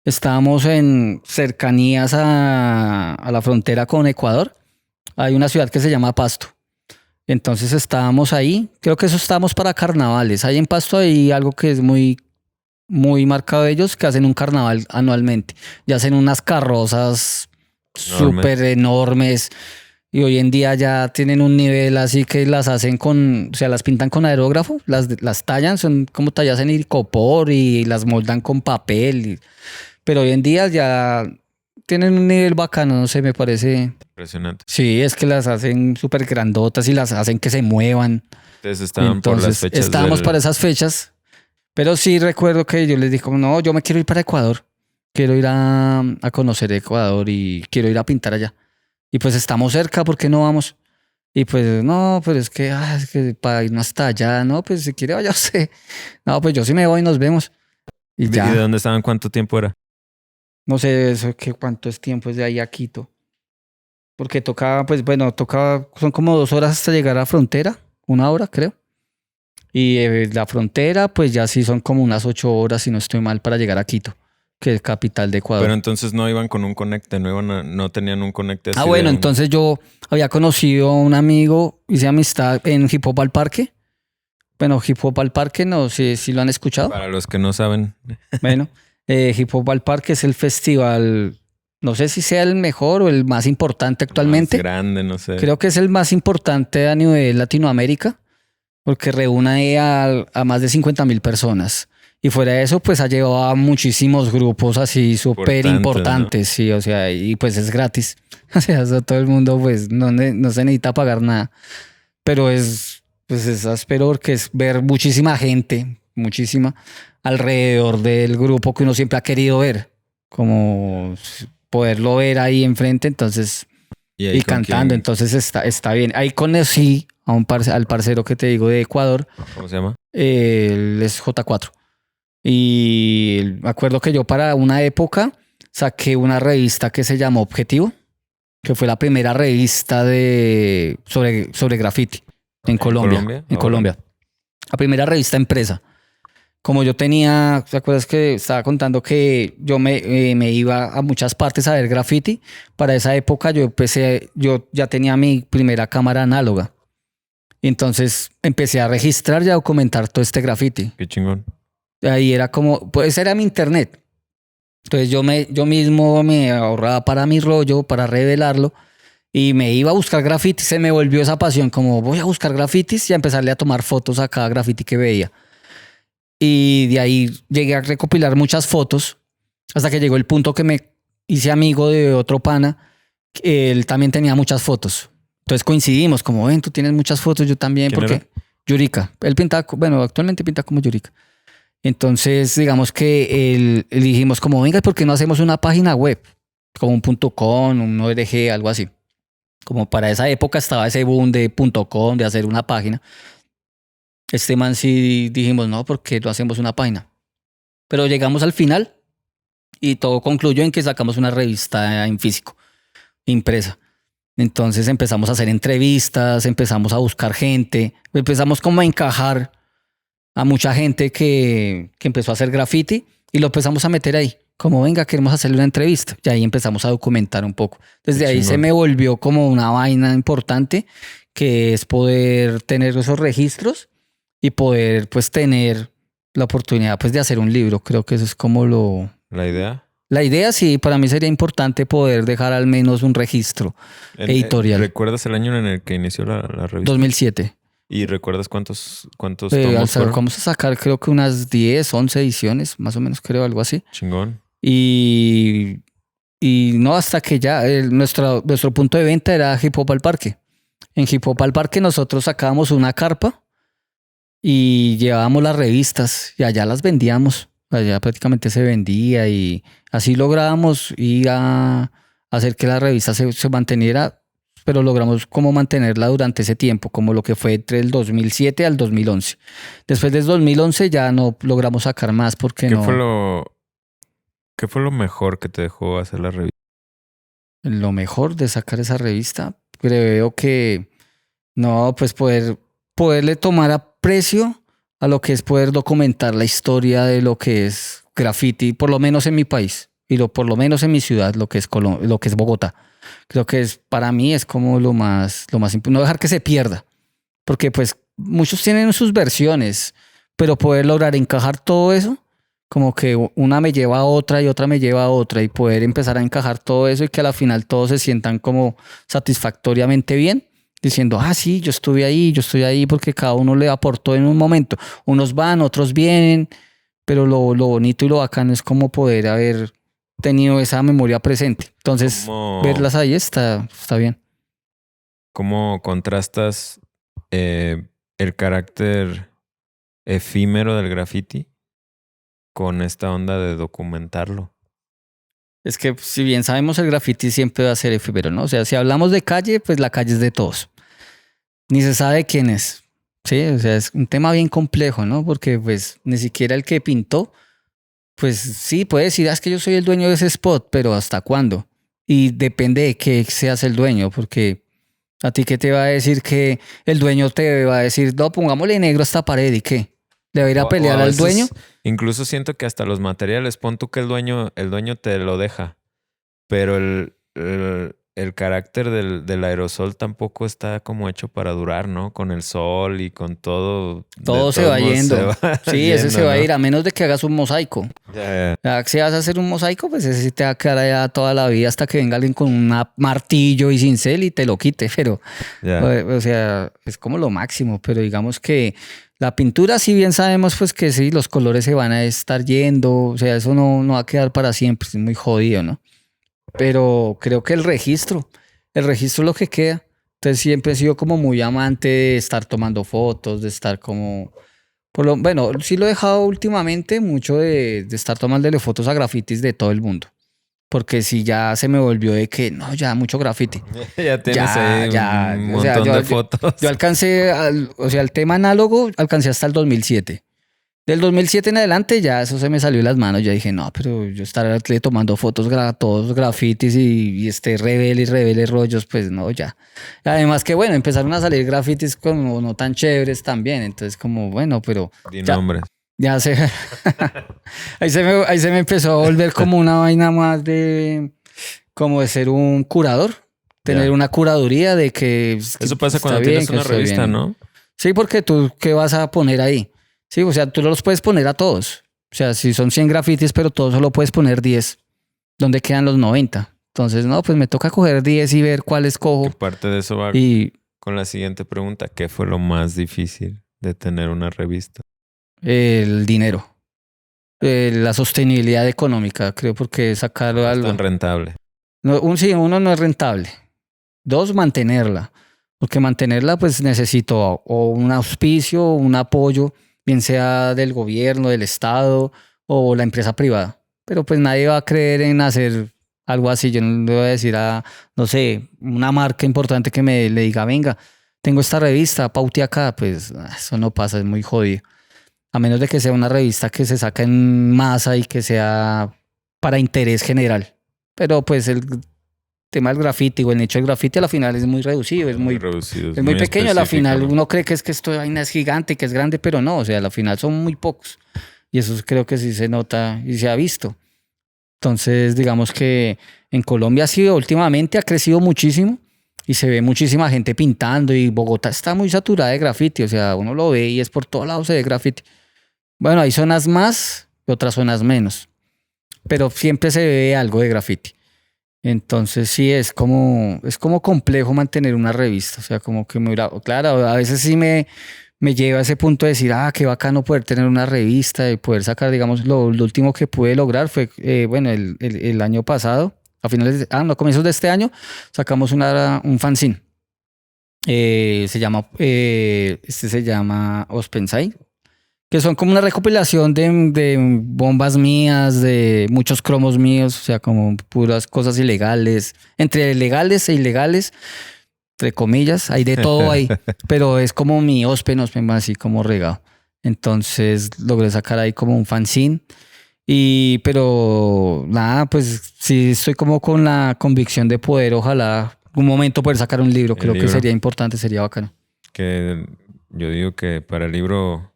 estábamos en cercanías a la frontera con Ecuador, hay una ciudad que se llama Pasto, entonces estábamos ahí, creo que eso estábamos para carnavales, ahí en Pasto hay algo que es muy, muy marcado de ellos, que hacen un carnaval anualmente, y hacen unas carrozas súper enormes. Y hoy en día ya tienen un nivel así que las hacen o sea, las pintan con aerógrafo, las tallan, son como tallas en icopor y las moldan con papel. Pero hoy en día ya tienen un nivel bacano, no sé, me parece. Impresionante. Sí, es que las hacen súper grandotas y las hacen que se muevan. Ustedes estaban por las fechas. Estábamos para esas fechas, pero sí recuerdo que yo les dije, como, no, yo me quiero ir para Ecuador, quiero ir a conocer Ecuador y quiero ir a pintar allá. Y pues estamos cerca, ¿por qué no vamos? Y pues no, pero es que para irnos hasta allá, no, pues si quiere vaya usted. No, pues yo sí me voy, nos vemos. Y ¿Y ya, de dónde estaban? ¿Cuánto tiempo era? no sé eso, cuánto es tiempo es de ahí a Quito. Porque tocaba, pues bueno, son como 2 horas hasta llegar a la frontera, 1 hora creo. Y la frontera, pues ya sí son como unas 8 horas, si no estoy mal, para llegar a Quito, que es capital de Ecuador. Pero entonces no iban con un conecte, no tenían un conecte así. Bueno, entonces yo había conocido a un amigo, hice amistad en Hip Hop al Parque. Bueno, Hip Hop al Parque, no sé si lo han escuchado. Para los que no saben. Bueno, Hip Hop al Parque es el festival, no sé si sea el mejor o el más importante actualmente. Más grande, no sé. Creo que es el más importante a nivel Latinoamérica, porque reúne a más de 50.000 personas. Y fuera de eso, pues ha llevado a muchísimos grupos así súper importantes, ¿no? Sí, o sea, y pues es gratis. O sea, eso todo el mundo, pues no se necesita pagar nada. Pero pues es áspero porque es ver muchísima gente, muchísima, alrededor del grupo que uno siempre ha querido ver. Como poderlo ver ahí enfrente, entonces, y cantando, entonces está bien. Ahí conocí al parcero que te digo de Ecuador. ¿Cómo se llama? Él es J4. Y me acuerdo que yo para una época saqué una revista que se llamó Objetivo, que fue la primera revista sobre graffiti en Colombia. En Colombia. La primera revista impresa. Como yo tenía, ¿te acuerdas que estaba contando que yo me iba a muchas partes a ver graffiti? Para esa época yo ya tenía mi primera cámara análoga. Entonces empecé a registrar y a documentar todo este graffiti. Qué chingón. Ahí era como, pues era mi internet. Entonces yo mismo me ahorraba para mi rollo, para revelarlo, y me iba a buscar grafitis. Se me volvió esa pasión, como voy a buscar grafitis y a empezarle a tomar fotos a cada grafiti que veía. Y de ahí llegué a recopilar muchas fotos hasta que llegó el punto que me hice amigo de otro pana. Él también tenía muchas fotos. Entonces coincidimos, como ven, tú tienes muchas fotos, yo también, porque era? Yurika. Él pinta, bueno, actualmente pinta como Yurika. Entonces, digamos que dijimos como, venga, ¿por qué no hacemos una página web? Como un .com, un ORG, algo así. Como para esa época estaba ese boom de .com, de hacer una página. Este man sí dijimos, no, ¿por qué no hacemos una página? Pero llegamos al final y todo concluyó en que sacamos una revista en físico, impresa. Entonces empezamos a hacer entrevistas, empezamos a buscar gente, empezamos como a encajar a mucha gente que empezó a hacer graffiti y lo empezamos a meter ahí. Como, venga, queremos hacerle una entrevista. Y ahí empezamos a documentar un poco. Desde ahí se me volvió como una vaina importante, que es poder tener esos registros y poder, pues, tener la oportunidad, pues, de hacer un libro. Creo que eso es como ¿La idea? La idea, sí, para mí sería importante poder dejar al menos un registro editorial. ¿Recuerdas el año en el que inició la revista? 2007. ¿Y recuerdas cuántos tomos fueron? Vamos a sacar creo que unas 10, 11 ediciones, más o menos creo, algo así. Chingón. Y no, hasta que ya nuestro punto de venta era Hip Hop al Parque. En Hip Hop al Parque nosotros sacábamos una carpa y llevábamos las revistas y allá las vendíamos. Allá prácticamente se vendía y así lográbamos ir a hacer que la revista se manteniera, pero logramos como mantenerla durante ese tiempo, como lo que fue entre el 2007 al 2011. Después del 2011 ya no logramos sacar más porque ¿Qué no. qué fue lo mejor que te dejó hacer la revista? Lo mejor de sacar esa revista, creo que no, pues poderle tomar aprecio a lo que es poder documentar la historia de lo que es graffiti, por lo menos en mi país y por lo menos en mi ciudad, lo que es lo que es Bogotá. Creo que para mí es como lo más importante, no dejar que se pierda, porque pues muchos tienen sus versiones, pero poder lograr encajar todo eso, como que una me lleva a otra y otra me lleva a otra y poder empezar a encajar todo eso y que a la final todos se sientan como satisfactoriamente bien, diciendo, ah, sí, yo estoy ahí porque cada uno le aportó en un momento. Unos van, otros vienen, pero lo bonito y lo bacano es como poder haber tenido esa memoria presente. Entonces, verlas ahí está bien. ¿Cómo contrastas el carácter efímero del graffiti con esta onda de documentarlo? Es que si bien sabemos el graffiti siempre va a ser efímero, ¿no? O sea, si hablamos de calle, pues la calle es de todos. Ni se sabe quién es. Sí, o sea, es un tema bien complejo, ¿no? Porque pues ni siquiera el que pintó, pues sí, puede decir, "Ah, es que yo soy el dueño de ese spot, pero ¿hasta cuándo?" Y depende de qué seas el dueño, porque a ti qué te va a decir que el dueño te va a decir, no, pongámosle negro a esta pared y qué. ¿Le va a ir a pelear al dueño? Incluso siento que hasta los materiales, pon tú que el dueño te lo deja, pero el carácter del aerosol tampoco está como hecho para durar, ¿no? Con el sol y con todo. Todo se va yendo. Sí, ese se va a ir, a menos de que hagas un mosaico. Ya, si vas a hacer un mosaico, pues ese sí te va a quedar allá toda la vida hasta que venga alguien con un martillo y cincel y te lo quite. Pero, o sea, es como lo máximo. Pero digamos que la pintura, si bien sabemos, pues que sí, los colores se van a estar yendo. O sea, eso no va a quedar para siempre. Es muy jodido, ¿no? Pero creo que el registro es lo que queda. Entonces siempre he sido como muy amante de estar tomando fotos, de estar como... bueno, sí lo he dejado últimamente mucho de estar tomándole fotos a grafitis de todo el mundo. Porque si ya se me volvió de que, no, ya mucho grafiti. Ya tienes ahí un montón de fotos. Yo alcancé, o sea, el tema análogo alcancé hasta el 2007. Del 2007 en adelante ya eso se me salió de las manos. Ya dije, no, pero yo estar tomando fotos, todos grafitis y revele rollos, pues no, ya. Además que bueno, empezaron a salir grafitis como no tan chéveres también. Entonces como, bueno, pero... Di nombres. Ya se... ahí se me empezó a volver como una vaina más como de ser un curador. Tener una curaduría de que... Eso pasa cuando tienes una revista, ¿no? Sí, porque tú, ¿qué vas a poner ahí? Sí, o sea, tú los puedes poner a todos. O sea, si son 100 grafitis, pero todos solo puedes poner 10. ¿Dónde quedan los 90? Entonces, no, pues me toca coger 10 y ver cuáles cojo. Y parte de eso va con la siguiente pregunta. ¿Qué fue lo más difícil de tener una revista? El dinero. La sostenibilidad económica, creo, porque sacarlo algo... No es tan rentable. Uno no es rentable. 2, mantenerla. Porque mantenerla, pues necesito o un auspicio, o un apoyo, bien sea del gobierno, del Estado o la empresa privada. Pero pues nadie va a creer en hacer algo así. Yo no le voy a decir a, no sé, una marca importante que le diga, venga, tengo esta revista, paute acá. Pues eso no pasa, es muy jodido. A menos de que sea una revista que se saca en masa y que sea para interés general. Pero pues el tema del graffiti o el nicho del graffiti a la final es muy reducido, es muy reducido, es muy pequeño. A la final uno cree que es que esto de vaina es gigante, que es grande, pero no, o sea, a la final son muy pocos. Y eso creo que sí se nota y se ha visto. Entonces, digamos que en Colombia últimamente ha crecido muchísimo y se ve muchísima gente pintando y Bogotá está muy saturada de graffiti, o sea, uno lo ve y es por todos lados se ve graffiti. Bueno, hay zonas más y otras zonas menos, pero siempre se ve algo de graffiti. Entonces sí, es como complejo mantener una revista. O sea, como que claro, a veces sí me lleva a ese punto de decir, qué bacano poder tener una revista y poder sacar, digamos, lo último que pude lograr fue, bueno, el año pasado, a finales, no, comienzos de este año, sacamos un fanzine. Se llama Ospensai, que son como una recopilación de bombas mías, de muchos cromos míos, o sea, como puras cosas ilegales, entre legales e ilegales, entre comillas, hay de todo ahí, pero es como mi ospen así como regado. Entonces logré sacar ahí como un fanzine. Pero nada, pues sí estoy como con la convicción de poder, ojalá un momento poder sacar un libro, creo que sería importante, sería bacano. Que yo digo que para el libro,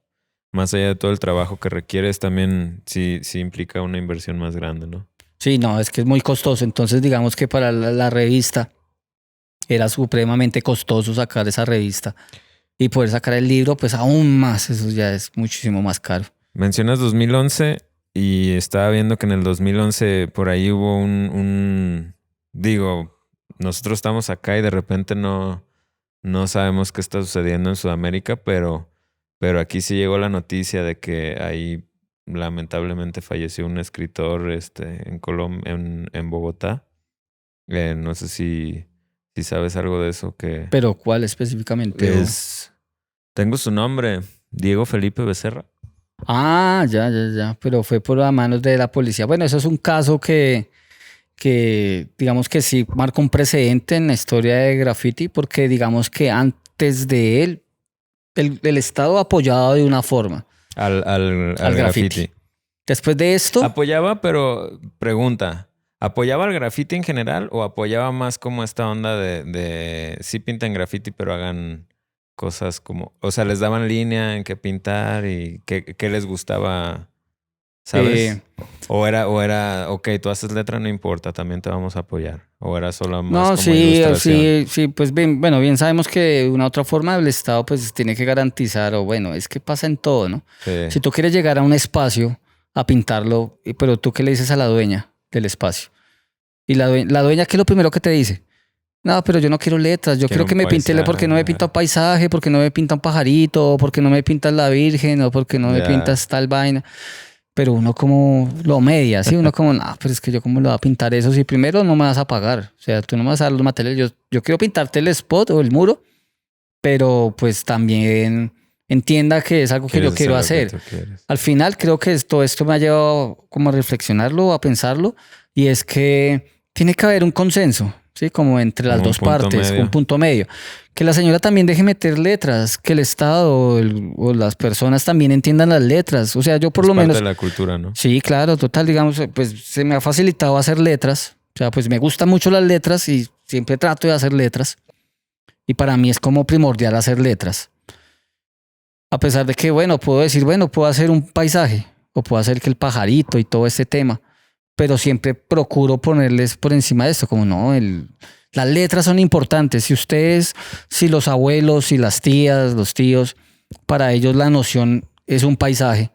más allá de todo el trabajo que requieres, también sí implica una inversión más grande, ¿no? Sí, no, es que es muy costoso, entonces digamos que para la revista era supremamente costoso sacar esa revista y poder sacar el libro, pues aún más, eso ya es muchísimo más caro. Mencionas 2011 y estaba viendo que en el 2011 por ahí hubo digo, nosotros estamos acá y de repente no sabemos qué está sucediendo en Sudamérica, pero aquí sí llegó la noticia de que ahí lamentablemente falleció un escritor en Bogotá. No sé si sabes algo de eso que ¿Pero cuál específicamente? tengo su nombre, Diego Felipe Becerra. Ah, ya, pero fue por las manos de la policía. Bueno, eso es un caso que digamos que sí marca un precedente en la historia de graffiti, porque digamos que antes de él, el Estado apoyaba de una forma al graffiti. Después de esto... Apoyaba, pero pregunta, ¿apoyaba al graffiti en general o apoyaba más como esta onda de sí pintan graffiti, pero hagan cosas como... O sea, les daban línea en qué pintar y qué les gustaba, ¿sabes? O era, ok, tú haces letra, no importa, también te vamos a apoyar. O era solo más como ilustración. Sí, pues bien sabemos que de una u otra forma el Estado pues tiene que garantizar, o bueno, es que pasa en todo, ¿no? Sí. Si tú quieres llegar a un espacio a pintarlo, pero tú qué le dices a la dueña del espacio. Y la dueña, ¿qué es lo primero que te dice? No, pero yo no quiero letras, yo quiero que me pinte, porque no me pinta un paisaje, porque no me pinta un pajarito, porque no me pintas la Virgen, o porque no me pintas tal vaina. Pero uno como lo media, ¿sí? Uno como, no, pero es que yo cómo lo voy a pintar eso si primero no me vas a pagar. O sea, tú no me vas a dar los materiales. Yo quiero pintarte el spot o el muro, pero pues también entienda que es algo que yo quiero hacer. Al final creo que todo esto me ha llevado como a reflexionarlo, a pensarlo, y es que tiene que haber un consenso, ¿sí? Como entre las dos partes, un punto medio. Que la señora también deje meter letras, que el Estado o las personas también entiendan las letras. O sea, yo por lo menos... Es parte de la cultura, ¿no? Sí, claro, total, digamos, pues se me ha facilitado hacer letras. O sea, pues me gustan mucho las letras y siempre trato de hacer letras. Y para mí es como primordial hacer letras. A pesar de que, bueno, puedo decir, bueno, puedo hacer un paisaje o puedo hacer que el pajarito y todo este tema, pero siempre procuro ponerles por encima de esto, como no, las letras son importantes. Si los abuelos, si las tías, los tíos, para ellos la noción es un paisaje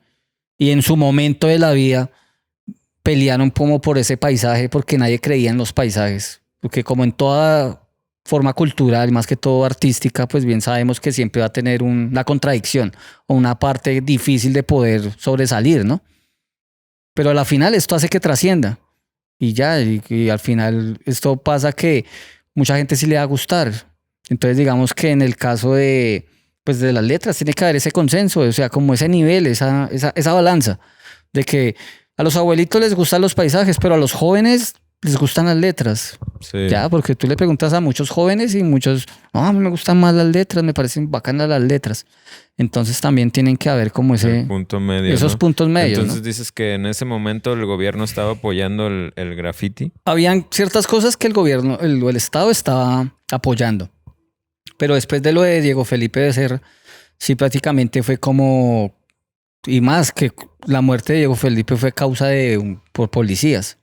y en su momento de la vida pelearon como por ese paisaje porque nadie creía en los paisajes, porque como en toda forma cultural, más que todo artística, pues bien sabemos que siempre va a tener una contradicción o una parte difícil de poder sobresalir, ¿no? Pero a la final esto hace que trascienda y ya, y al final esto pasa que mucha gente sí le va a gustar. Entonces digamos que en el caso de las letras tiene que haber ese consenso, o sea, como ese nivel, esa balanza de que a los abuelitos les gustan los paisajes, pero a los jóvenes les gustan las letras. Sí. Ya, porque tú le preguntas a muchos jóvenes y muchos, no, a mí me gustan más las letras, me parecen bacanas las letras. Entonces también tienen que haber como esos punto medio, puntos medios. Entonces, ¿no? Dices que en ese momento el gobierno estaba apoyando el graffiti. Habían ciertas cosas que el gobierno, el Estado estaba apoyando. Pero después de lo de Diego Felipe Becerra, sí prácticamente fue como, y más que la muerte de Diego Felipe fue causa por policías.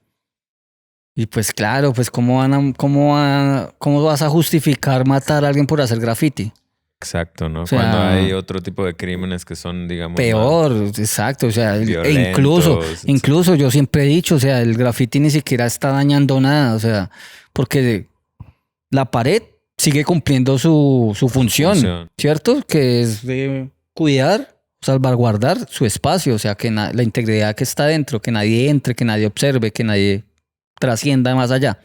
Y pues claro, pues ¿cómo vas a justificar matar a alguien por hacer graffiti? Exacto, ¿no? O sea, cuando hay otro tipo de crímenes que son, digamos, peor, exacto. O sea, violentos, incluso yo siempre he dicho, o sea, el graffiti ni siquiera está dañando nada, o sea, porque la pared sigue cumpliendo su función, ¿cierto? Que es de cuidar, salvaguardar su espacio, o sea, que la integridad que está dentro, que nadie entre, que nadie observe, que nadie trascienda más allá.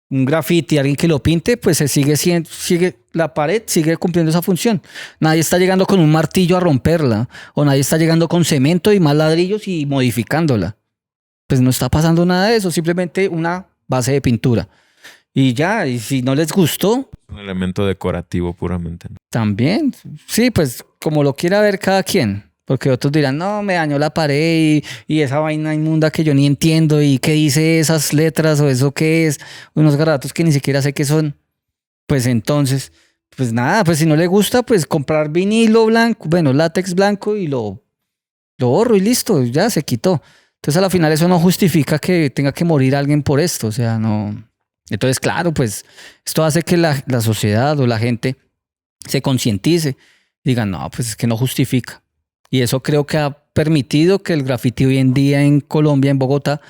un graffiti, alguien que lo pinte, pues se sigue la pared, sigue cumpliendo esa función. Nadie está llegando con un martillo a romperla, o nadie está llegando con cemento y más ladrillos y modificándola. Pues no está pasando nada de eso, simplemente una base de pintura. Y ya, y si no les gustó, Un elemento decorativo puramente, ¿no? también. Sí, pues como lo quiera ver cada quien. Porque otros dirán, no, me dañó la pared y esa vaina inmunda que yo ni entiendo y qué dice esas letras o eso qué es, unos garabatos que ni siquiera sé qué son. Pues entonces, pues nada, pues si no le gusta, pues comprar vinilo blanco, bueno, látex blanco y lo borro y listo, ya se quitó. Entonces a la final eso no justifica que tenga que morir alguien por esto, o sea, no. Entonces, claro, pues esto hace que la sociedad o la gente se concientice y digan, no, pues es que no justifica. Y eso creo que ha permitido que el graffiti hoy en día en Colombia, en Bogotá,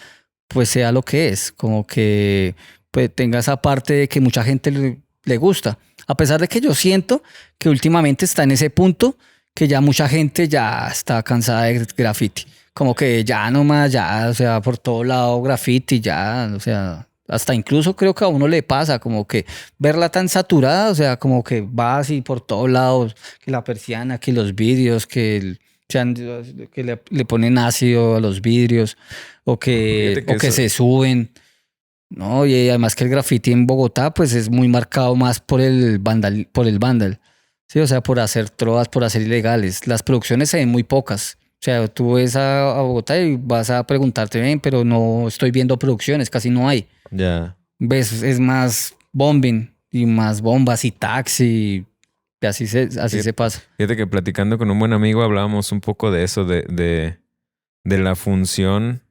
pues sea lo que es, como que pues, tenga esa parte de que mucha gente le gusta. A pesar de que yo siento que últimamente está en ese punto que ya mucha gente ya está cansada de graffiti. Como que ya nomás, ya, o sea, por todo lado graffiti, ya, o sea, hasta incluso creo que a uno le pasa, como que verla tan saturada, o sea, como que va así por todos lados, que la persiana, que los vidrios, que le ponen ácido a los vidrios, o que se suben. No, y además que el graffiti en Bogotá pues es muy marcado más por el vándal. Sí, o sea, por hacer trovas, por hacer ilegales. Las producciones se ven muy pocas. O sea, tú ves a Bogotá y vas a preguntarte, bien, pero no estoy viendo producciones, casi no hay. Ya. Ves, es más bombing y más bombas y taxi y así se pasa. Fíjate que platicando con un buen amigo hablábamos un poco de eso, de la función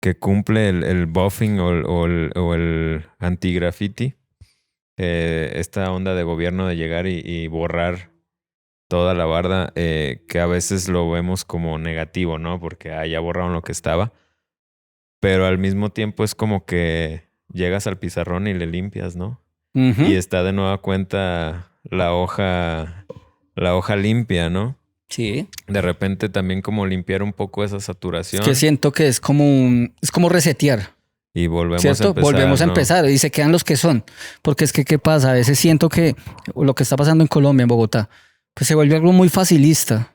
que cumple el buffing o el anti-graffiti. Esta onda de gobierno de llegar y borrar toda la barda, que a veces lo vemos como negativo, ¿no? Porque ya borraron lo que estaba. Pero al mismo tiempo es como que llegas al pizarrón y le limpias, ¿no? Ujú. Y está de nueva cuenta la hoja limpia, ¿no? Sí. De repente también como limpiar un poco esa saturación. Es que siento que es como resetear. Y volvemos ¿Cierto? a empezar. Volvemos a ¿no? empezar y se quedan los que son. Porque es que, ¿qué pasa? A veces siento que lo que está pasando en Colombia, en Bogotá, pues se vuelve algo muy facilista.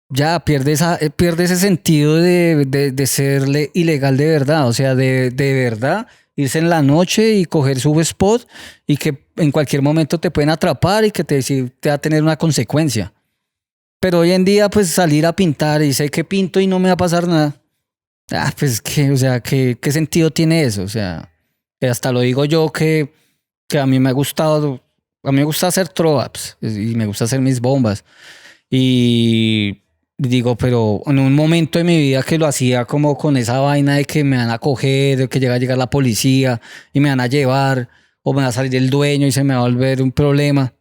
Ya pierde ese sentido de ser ilegal de verdad. O sea, de verdad irse en la noche y coger su spot y que en cualquier momento te pueden atrapar y que te va a tener una consecuencia. Pero hoy en día, pues salir a pintar y sé que pinto y no me va a pasar nada. Pues que, o sea, ¿qué sentido tiene eso? O sea, que hasta lo digo yo que a mí me ha gustado, a mí me gusta hacer throw-ups y me gusta hacer mis bombas. Y digo, pero en un momento de mi vida que lo hacía como con esa vaina de que me van a coger, de que llega a llegar la policía y me van a llevar, o me va a salir el dueño y se me va a volver un problema.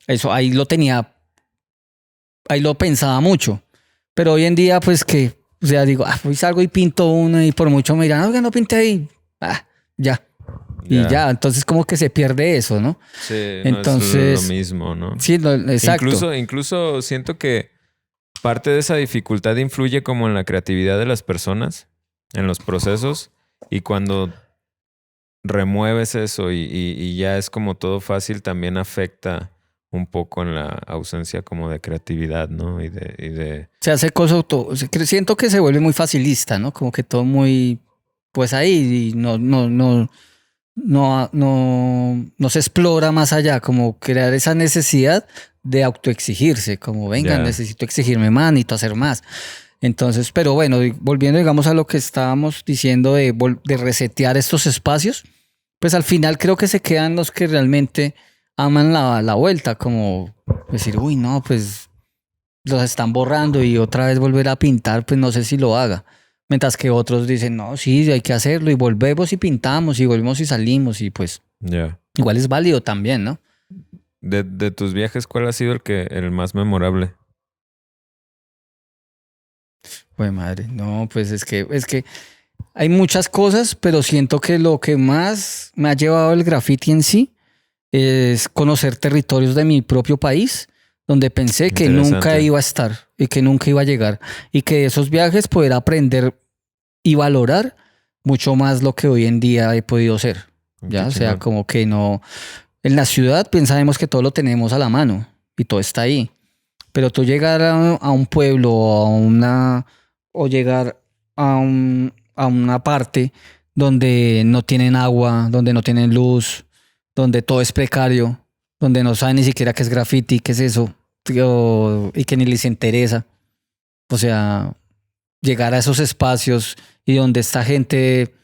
Eso ahí lo tenía, ahí lo pensaba mucho. Pero hoy en día, pues que, o sea, digo, pues salgo y pinto uno y por mucho me dirán, oiga, no pinte ahí. Ya. Y ya, entonces como que se pierde eso, ¿no? Sí, entonces, no es lo mismo, ¿no? Sí, exacto. Incluso siento que parte de esa dificultad influye como en la creatividad de las personas, en los procesos, y cuando remueves eso y ya es como todo fácil, también afecta un poco en la ausencia como de creatividad, ¿no? Y de... Se hace cosas, siento que se vuelve muy facilista, ¿no? Como que todo muy, pues ahí, y no se explora más allá, como crear esa necesidad de autoexigirse, como venga, necesito exigirme más, necesito hacer más. Entonces, pero bueno, volviendo digamos a lo que estábamos diciendo de resetear estos espacios, pues al final creo que se quedan los que realmente aman la vuelta, como decir, uy, no, pues los están borrando y otra vez volver a pintar, pues no sé si lo haga. Mientras que otros dicen, no, sí, hay que hacerlo y volvemos y pintamos y volvemos y salimos y pues igual es válido también, ¿no? De tus viajes, ¿cuál ha sido el más memorable? Pues madre, no, pues es que hay muchas cosas, pero siento que lo que más me ha llevado el graffiti en sí es conocer territorios de mi propio país, donde pensé que nunca iba a estar y que nunca iba a llegar. Y que de esos viajes poder aprender y valorar mucho más lo que hoy en día he podido ser. Qué O sea, chingón. como que no... En la ciudad pensamos que todo lo tenemos a la mano y todo está ahí. Pero tú llegar a un pueblo o llegar a una parte donde no tienen agua, donde no tienen luz, donde todo es precario, donde no saben ni siquiera qué es graffiti, qué es eso, y que ni les interesa. O sea, llegar a esos espacios y donde esta gente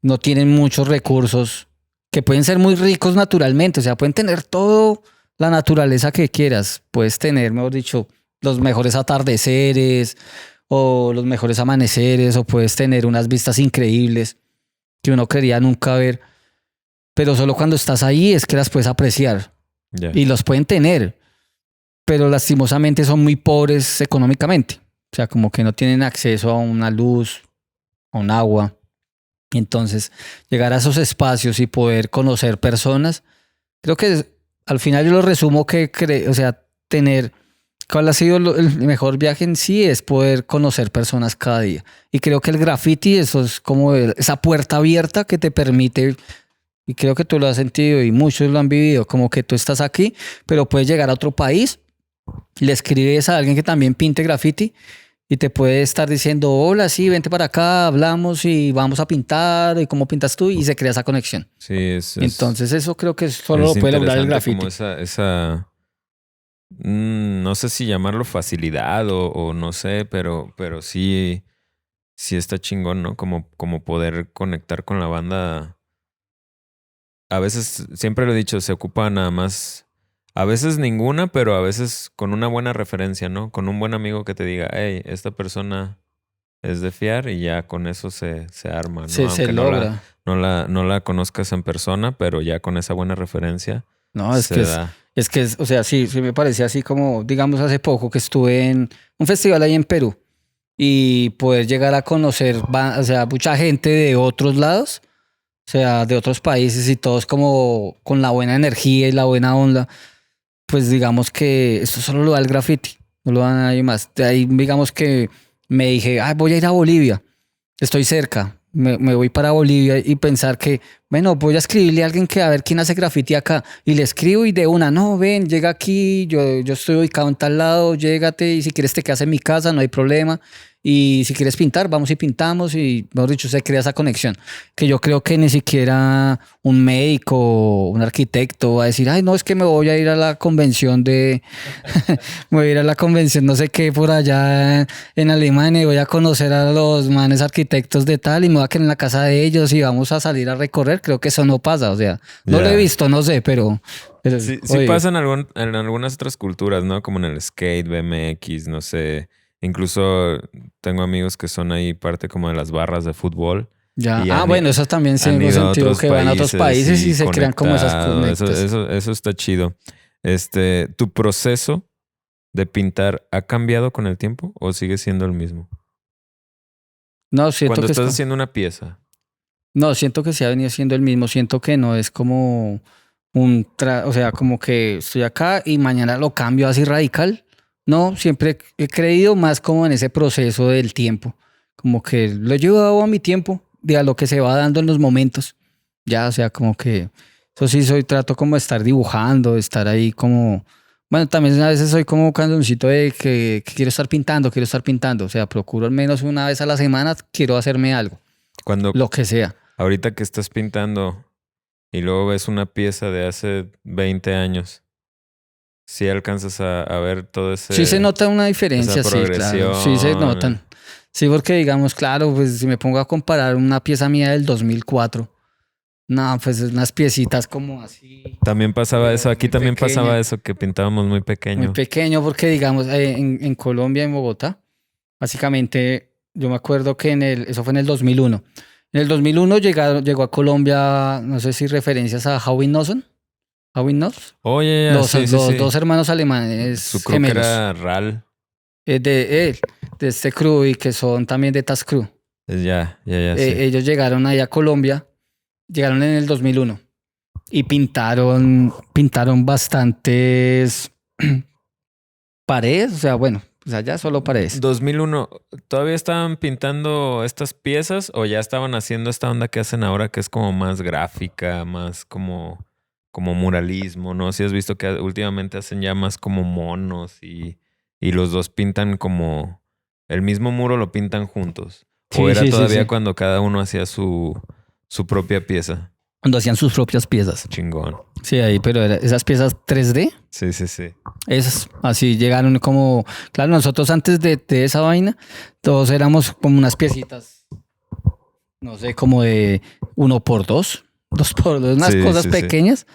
no tienen muchos recursos, que pueden ser muy ricos naturalmente, o sea, pueden tener todo la naturaleza que quieras, puedes tener, mejor dicho, los mejores atardeceres o los mejores amaneceres, o puedes tener unas vistas increíbles que uno quería nunca ver, pero solo cuando estás ahí es que las puedes apreciar Ya. y los pueden tener, pero lastimosamente son muy pobres económicamente, o sea, como que no tienen acceso a una luz, a un agua. Y entonces, llegar a esos espacios y poder conocer personas, creo que al final yo lo resumo o sea, ¿cuál ha sido el mejor viaje en sí? Es poder conocer personas cada día. Y creo que el graffiti, eso es como esa puerta abierta que te permite, y creo que tú lo has sentido y muchos lo han vivido, como que tú estás aquí, pero puedes llegar a otro país, le escribes a alguien que también pinte graffiti y te puede estar diciendo, hola, sí, vente para acá, hablamos y vamos a pintar, y cómo pintas tú, y se crea esa conexión. Sí, Entonces eso creo que solo es lo puede lograr el interesante graffiti. como esa no sé si llamarlo facilidad o no sé, pero sí está chingón, ¿no? Como poder conectar con la banda. A veces, siempre lo he dicho, se ocupa nada más, a veces ninguna, pero a veces con una buena referencia, ¿no? Con un buen amigo que te diga, hey, esta persona es de fiar y ya con eso se arma, ¿no? Se Aunque logra. no la conozcas en persona, pero ya con esa buena referencia No, se da. o sea, sí, sí me parece así como, digamos, hace poco que estuve en un festival ahí en Perú y poder llegar a conocer, o sea, mucha gente de otros lados, o sea, de otros países y todos como con la buena energía y la buena onda, pues digamos que esto solo lo da el graffiti, no lo da nadie más. De ahí, digamos que me dije, voy a ir a Bolivia, estoy cerca, me voy para Bolivia y pensar que, bueno, voy a escribirle a alguien que a ver quién hace graffiti acá. Y le escribo y de una, no, ven, llega aquí, yo estoy ubicado en tal lado, llégate y si quieres te quedas en mi casa, no hay problema. Y si quieres pintar, vamos y pintamos y, mejor dicho, se crea esa conexión. Que yo creo que ni siquiera un médico o un arquitecto va a decir, ay, no, es que me voy a ir a la convención me voy a ir a la convención no sé qué por allá en Alemania y voy a conocer a los manes arquitectos de tal y me voy a quedar en la casa de ellos y vamos a salir a recorrer. Creo que eso no pasa, o sea, no lo he Ya. visto, no sé, pero Sí, sí oye, pasa en algunas otras culturas, ¿no? Como en el skate, BMX, no sé. Incluso tengo amigos que son ahí parte como de las barras de fútbol. ya. Y Bueno, eso también sí han tengo ido a sentido, otros que van a otros países y se crean como esas conectado. conectas. Eso está chido. ¿Tu proceso de pintar ha cambiado con el tiempo o sigue siendo el mismo? No, siento Cuando que es estás haciendo una pieza. no, siento que se ha venido siendo el mismo, siento que no es como o sea, como que estoy acá y mañana lo cambio así radical. No, siempre he creído más como en ese proceso del tiempo, como que lo he llevado a mi tiempo, de a lo que se va dando en los momentos. Ya, o sea, como que eso sí trato como de estar dibujando, de estar ahí como, bueno, también a veces soy como canzoncito de que quiero estar pintando, o sea, procuro al menos una vez a la semana, quiero hacerme algo, Cuando lo que sea. ahorita que estás pintando y luego ves una pieza de hace 20 años, sí alcanzas a ver todo Sí se nota una esa diferencia, sí, claro, sí se progresión. notan. Sí, porque digamos, claro, pues si me pongo a comparar una pieza mía del 2004, no, pues unas piecitas como así, También pasaba eso, pero aquí muy también pasaba pequeña, eso, que pintábamos muy muy pequeño. pequeño, porque digamos, en Colombia, en Bogotá, básicamente, yo me acuerdo que eso fue en el 2001. En el 2001 llegó a Colombia, no sé si referencias a Howie Nelson, Howie Knopf, Oye, ya, sí, sí, los sí. dos hermanos Su alemanes crew que gemelos. era RAL. De este crew y que son también de Tas Crew. Ya, sí. Ellos llegaron ahí a Colombia, llegaron en el 2001 y pintaron bastantes paredes, o sea, bueno, Pues allá solo paredes. 2001, ¿todavía estaban pintando estas piezas o ya estaban haciendo esta onda que hacen ahora que es como más gráfica, más como muralismo, ¿no? Si has visto que últimamente hacen ya más como monos y los dos pintan como el mismo muro lo pintan juntos. Sí, ¿O era sí, sí, todavía sí. cuando cada uno hacía su propia pieza? Cuando hacían sus propias piezas. Chingón. Sí, ahí, pero esas piezas 3D, Sí, sí, sí. esas así llegaron como, claro, nosotros antes de esa vaina, todos éramos como unas piecitas, no sé, como de 1x2, 2x2, unas Sí, cosas sí, sí. pequeñas.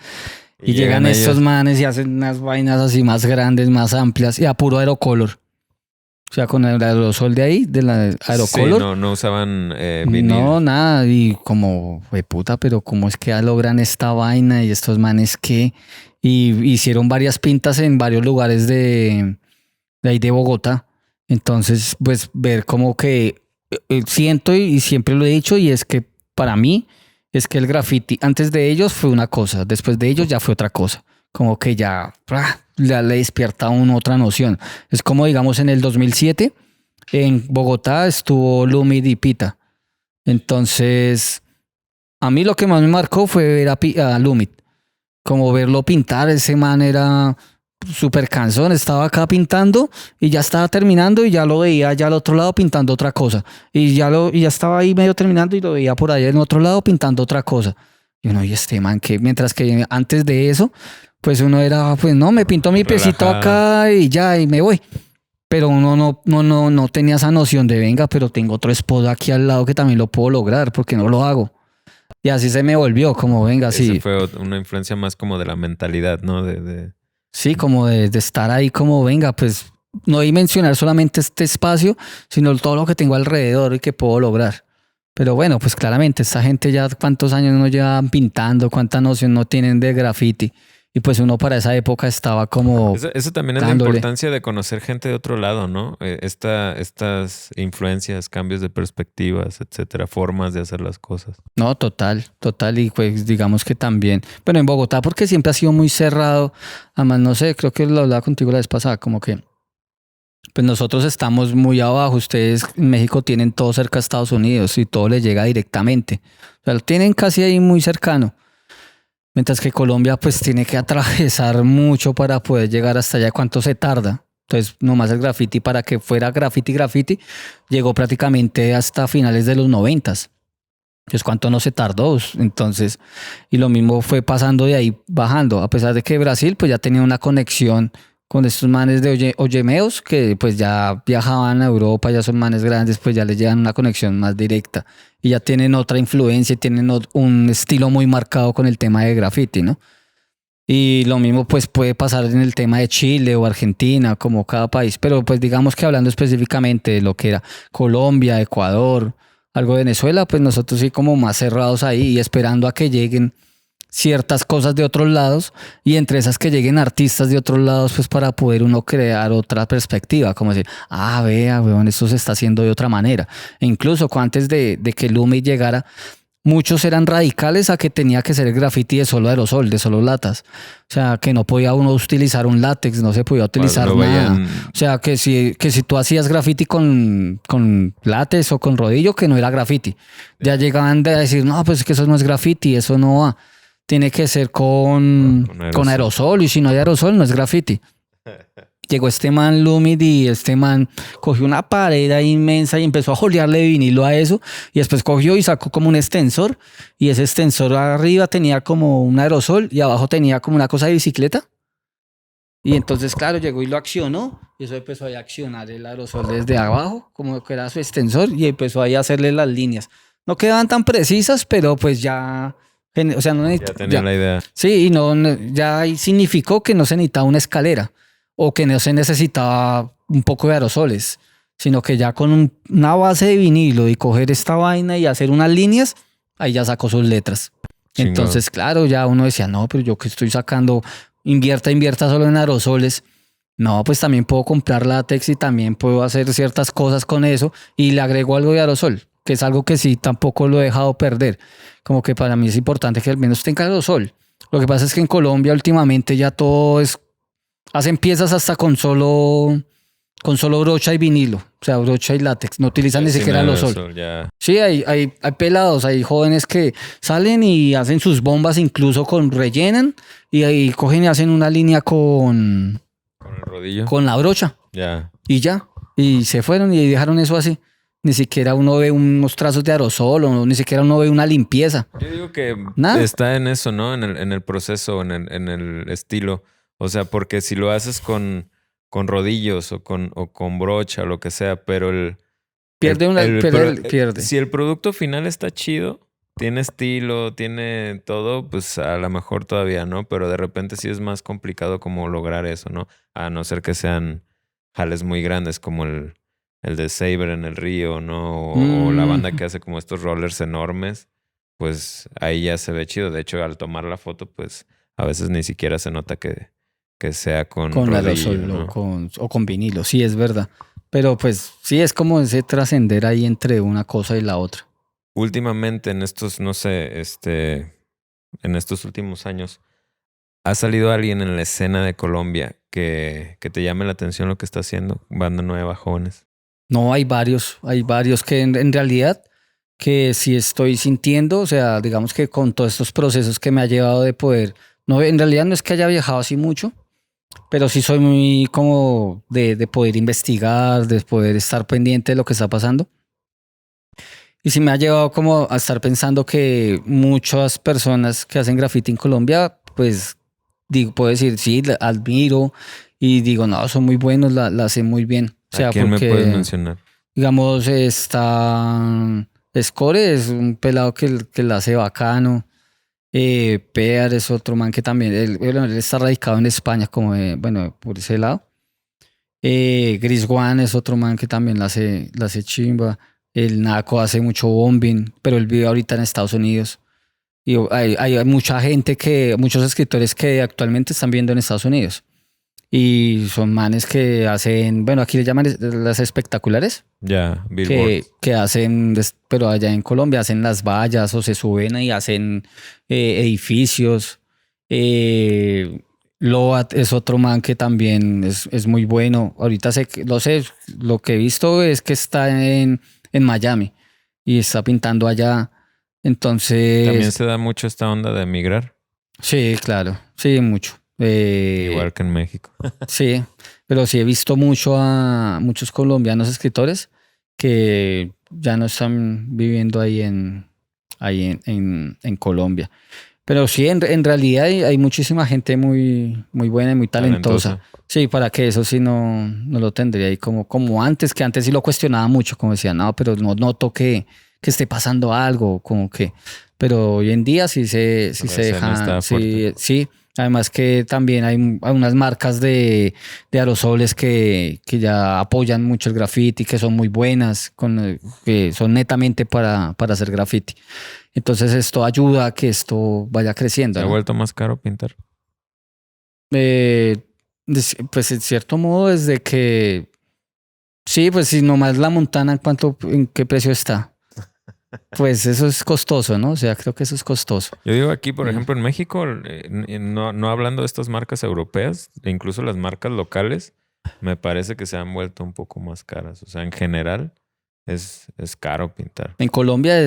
Y llegan estos ellos. manes y hacen unas vainas así más grandes, más amplias y a puro aerocolor. O sea, con el aerosol de ahí, de la Sí, aerocolor. no usaban vinil. No, nada. Y como, puta, pero ¿cómo es que ya logran esta vaina y estos manes qué? Y hicieron varias pintas en varios lugares de ahí de Bogotá. Entonces, pues ver como que siento y siempre lo he dicho y es que para mí es que el graffiti antes de ellos fue una cosa, después de ellos ya fue otra cosa. Como que ya le despierta a uno otra noción. Es como digamos en el 2007 en Bogotá estuvo Lumid y Pita. Entonces, a mí lo que más me marcó fue ver a Lumid. Como verlo pintar, ese man era súper cansón, estaba acá pintando y ya estaba terminando y ya lo veía allá al otro lado pintando otra cosa. Y ya estaba ahí medio terminando y lo veía por allá en otro lado pintando otra cosa. Y uno, y este man, que mientras que antes de eso, pues uno era, pues no, me pinto mi piecito Relajado. acá y ya, y me voy. Pero uno no tenía esa noción de, venga, pero tengo otro esposo aquí al lado que también lo puedo lograr, porque no lo hago. Y así se me volvió, como, venga, Ese sí. fue una influencia más como de la mentalidad, ¿no? Sí, como de estar ahí, como venga, pues no dimensionar solamente este espacio, sino todo lo que tengo alrededor y que puedo lograr. Pero bueno, pues claramente, esta gente ya cuántos años no llevan pintando, cuánta noción no tienen de graffiti. Y pues uno para esa época estaba como Eso también es la dándole. importancia de conocer gente de otro lado, ¿no? Estas influencias, cambios de perspectivas, etcétera, formas de hacer las cosas. No, total, total. Y pues digamos que también, bueno, en Bogotá porque siempre ha sido muy cerrado. Además, no sé, creo que lo hablaba contigo la vez pasada, como que pues nosotros estamos muy abajo. Ustedes en México tienen todo cerca a Estados Unidos y todo les llega directamente. O sea, lo tienen casi ahí muy cercano. Mientras que Colombia pues tiene que atravesar mucho para poder llegar hasta allá. ¿Cuánto se tarda? Entonces, nomás el graffiti para que fuera graffiti, llegó prácticamente hasta finales de los 90. Entonces, ¿cuánto no se tardó? Entonces, y lo mismo fue pasando de ahí bajando, a pesar de que Brasil pues ya tenía una conexión con estos manes de Ollemeos que pues ya viajaban a Europa, ya son manes grandes, pues ya les llegan una conexión más directa y ya tienen otra influencia, tienen un estilo muy marcado con el tema de graffiti, ¿no? Y lo mismo pues puede pasar en el tema de Chile o Argentina, como cada país, pero pues digamos que hablando específicamente de lo que era Colombia, Ecuador, algo de Venezuela, pues nosotros sí como más cerrados ahí y esperando a que lleguen ciertas cosas de otros lados y entre esas que lleguen artistas de otros lados pues para poder uno crear otra perspectiva, como decir, vea, weón, esto se está haciendo de otra manera. E incluso antes de que Lumi llegara, muchos eran radicales a que tenía que ser el graffiti de solo aerosol, de solo latas. O sea, que no podía uno utilizar un látex, no se podía utilizar Lo nada. veían. O sea, que si tú hacías graffiti con látex o con rodillo, que no era graffiti. Ya llegaban a decir, no, pues es que eso no es graffiti, eso no va. Tiene que ser con aerosol y si no hay aerosol no es graffiti. Llegó este man Lumid y este man cogió una pared ahí inmensa y empezó a jolearle vinilo a eso y después cogió y sacó como un extensor y ese extensor arriba tenía como un aerosol y abajo tenía como una cosa de bicicleta y entonces claro llegó y lo accionó y eso empezó ahí a accionar el aerosol desde abajo como que era su extensor y empezó ahí a hacerle las líneas. No quedaban tan precisas pero pues ya... O sea, no Ya tenía la idea. sí, y ya ahí significó que no se necesitaba una escalera o que no se necesitaba un poco de aerosoles, sino que ya con una base de vinilo y coger esta vaina y hacer unas líneas, ahí ya sacó sus letras. Chingón. Entonces, claro, ya uno decía, no, pero yo que estoy sacando, invierta solo en aerosoles. No, pues también puedo comprar látex y también puedo hacer ciertas cosas con eso y le agrego algo de aerosol, que es algo que sí tampoco lo he dejado perder. Como que para mí es importante que al menos tenga aerosol. Lo que pasa es que en Colombia últimamente ya todo es... Hacen piezas hasta con solo con solo brocha y vinilo, o sea, brocha y látex, no utilizan ni siquiera el aerosol. Ya. Sí, hay pelados, hay jóvenes que salen y hacen sus bombas incluso rellenan y ahí cogen y hacen una línea Con el rodillo. con la brocha Ya. y ya, y se fueron y dejaron eso así. Ni siquiera uno ve unos trazos de aerosol o ni siquiera uno ve una limpieza. Yo digo que Nada. está en eso, ¿no? En el proceso, en el estilo. O sea, porque si lo haces con rodillos o con brocha o lo que sea, pero Pierde. si el producto final está chido, tiene estilo, tiene todo, pues a lo mejor todavía no, pero de repente sí es más complicado como lograr eso, ¿no? A no ser que sean jales muy grandes como el de Saber en el río, ¿no? O la banda que hace como estos rollers enormes, pues ahí ya se ve chido. De hecho, al tomar la foto, pues a veces ni siquiera se nota que sea con rodillo, aerosol ¿no? o con vinilo, sí, es verdad. Pero pues sí, es como ese trascender ahí entre una cosa y la otra. Últimamente en estos, no sé, en estos últimos años, ¿ha salido alguien en la escena de Colombia que te llame la atención lo que está haciendo? Banda nueva, jóvenes. No, hay varios que en realidad que sí estoy sintiendo, o sea, digamos que con todos estos procesos que me ha llevado de poder, no, en realidad no es que haya viajado así mucho, pero sí soy muy como de poder investigar, de poder estar pendiente de lo que está pasando. Y sí me ha llevado como a estar pensando que muchas personas que hacen graffiti en Colombia, pues digo, puedo decir, sí, la admiro y digo, no, son muy buenos, la hacen muy bien. O sea, ¿A quién porque, me puedes mencionar? digamos, está Score, es un pelado que la hace bacano. Pear es otro man que también, él está radicado en España, como bueno, por ese lado. Gris One es otro man que también la hace chimba. El Naco hace mucho bombing, pero él vive ahorita en Estados Unidos. Y hay mucha gente muchos escritores que actualmente están viendo en Estados Unidos. Y son manes que hacen, bueno, aquí le llaman las espectaculares. Ya, Billboard. Que hacen, pero allá en Colombia hacen las vallas o se suben y hacen edificios. Loat es otro man que también es muy bueno. Ahorita lo que he visto es que está en Miami y está pintando allá. Entonces. También se da mucho esta onda de emigrar, Sí, claro, sí, mucho. igual que en México. Sí, pero sí he visto mucho a muchos colombianos escritores que ya no están viviendo ahí en Colombia. Pero sí, en realidad hay muchísima gente muy, muy buena y muy talentosa. Sí, para que eso sí no lo tendría ahí como antes, que antes sí lo cuestionaba mucho, como decía, no, pero no noto que esté pasando algo, como que. Pero hoy en día sí se dejan. Sí. Además que también hay unas marcas de aerosoles que ya apoyan mucho el graffiti, que son muy buenas, que son netamente para hacer graffiti. Entonces esto ayuda a que esto vaya creciendo. ¿Se ha ¿no? vuelto más caro pintar? Pues en cierto modo desde que... Sí, pues si nomás la Montana, ¿en qué precio está? Pues eso es costoso, ¿no? O sea, creo que eso es costoso. Yo digo aquí, por ejemplo, en México, no hablando de estas marcas europeas, e incluso las marcas locales, me parece que se han vuelto un poco más caras. O sea, en general es caro pintar. En Colombia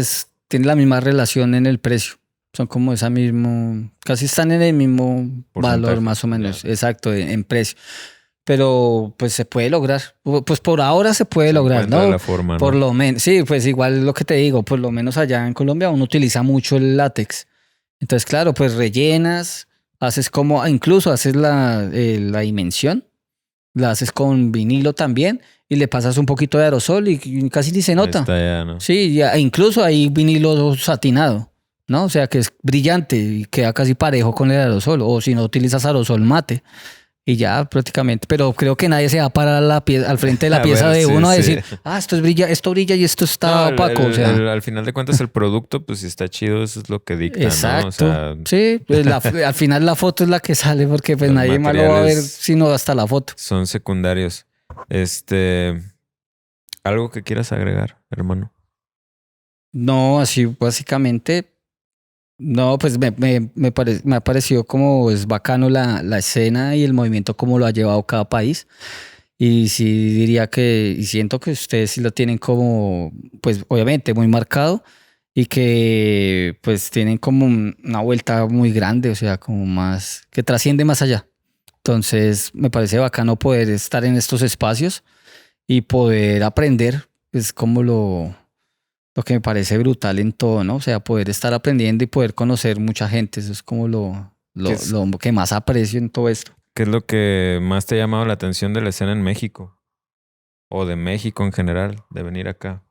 tiene la misma relación en el precio. Son como casi están en el mismo valor más o menos, exacto, en precio. Pero pues se puede lograr. Pues por ahora se puede lograr, ¿no? La forma, ¿no? Por lo menos, sí, pues igual lo que te digo, por lo menos allá en Colombia uno utiliza mucho el látex. Entonces, claro, pues rellenas, incluso haces la dimensión, la haces con vinilo también y le pasas un poquito de aerosol y casi ni se nota. Ahí está ya, ¿no? Sí, incluso hay vinilo satinado, ¿no? O sea que es brillante y queda casi parejo con el aerosol. O si no utilizas aerosol mate. Y ya prácticamente, pero creo que nadie se va a parar al frente de la pieza de uno a decir, esto brilla y esto está opaco. O sea, al final de cuentas el producto, pues si está chido, eso es lo que dicta, exacto. ¿no? O sea, sí, pues al final la foto es la que sale porque pues nadie más lo va a ver sino hasta la foto. Son secundarios. ¿Algo que quieras agregar, hermano? No, así básicamente. No, pues me ha parecido como es bacano la escena y el movimiento como lo ha llevado cada país. Y sí diría que, y siento que ustedes sí lo tienen como, pues obviamente muy marcado y que pues tienen como una vuelta muy grande, o sea, como más, que trasciende más allá. Entonces me parece bacano poder estar en estos espacios y poder aprender, es como lo que me parece brutal en todo, ¿no? O sea, poder estar aprendiendo y poder conocer mucha gente, eso es como ¿Qué es, lo que más aprecio en todo esto. qué es lo que más te ha llamado la atención de la escena en México? O de México en general, de venir acá.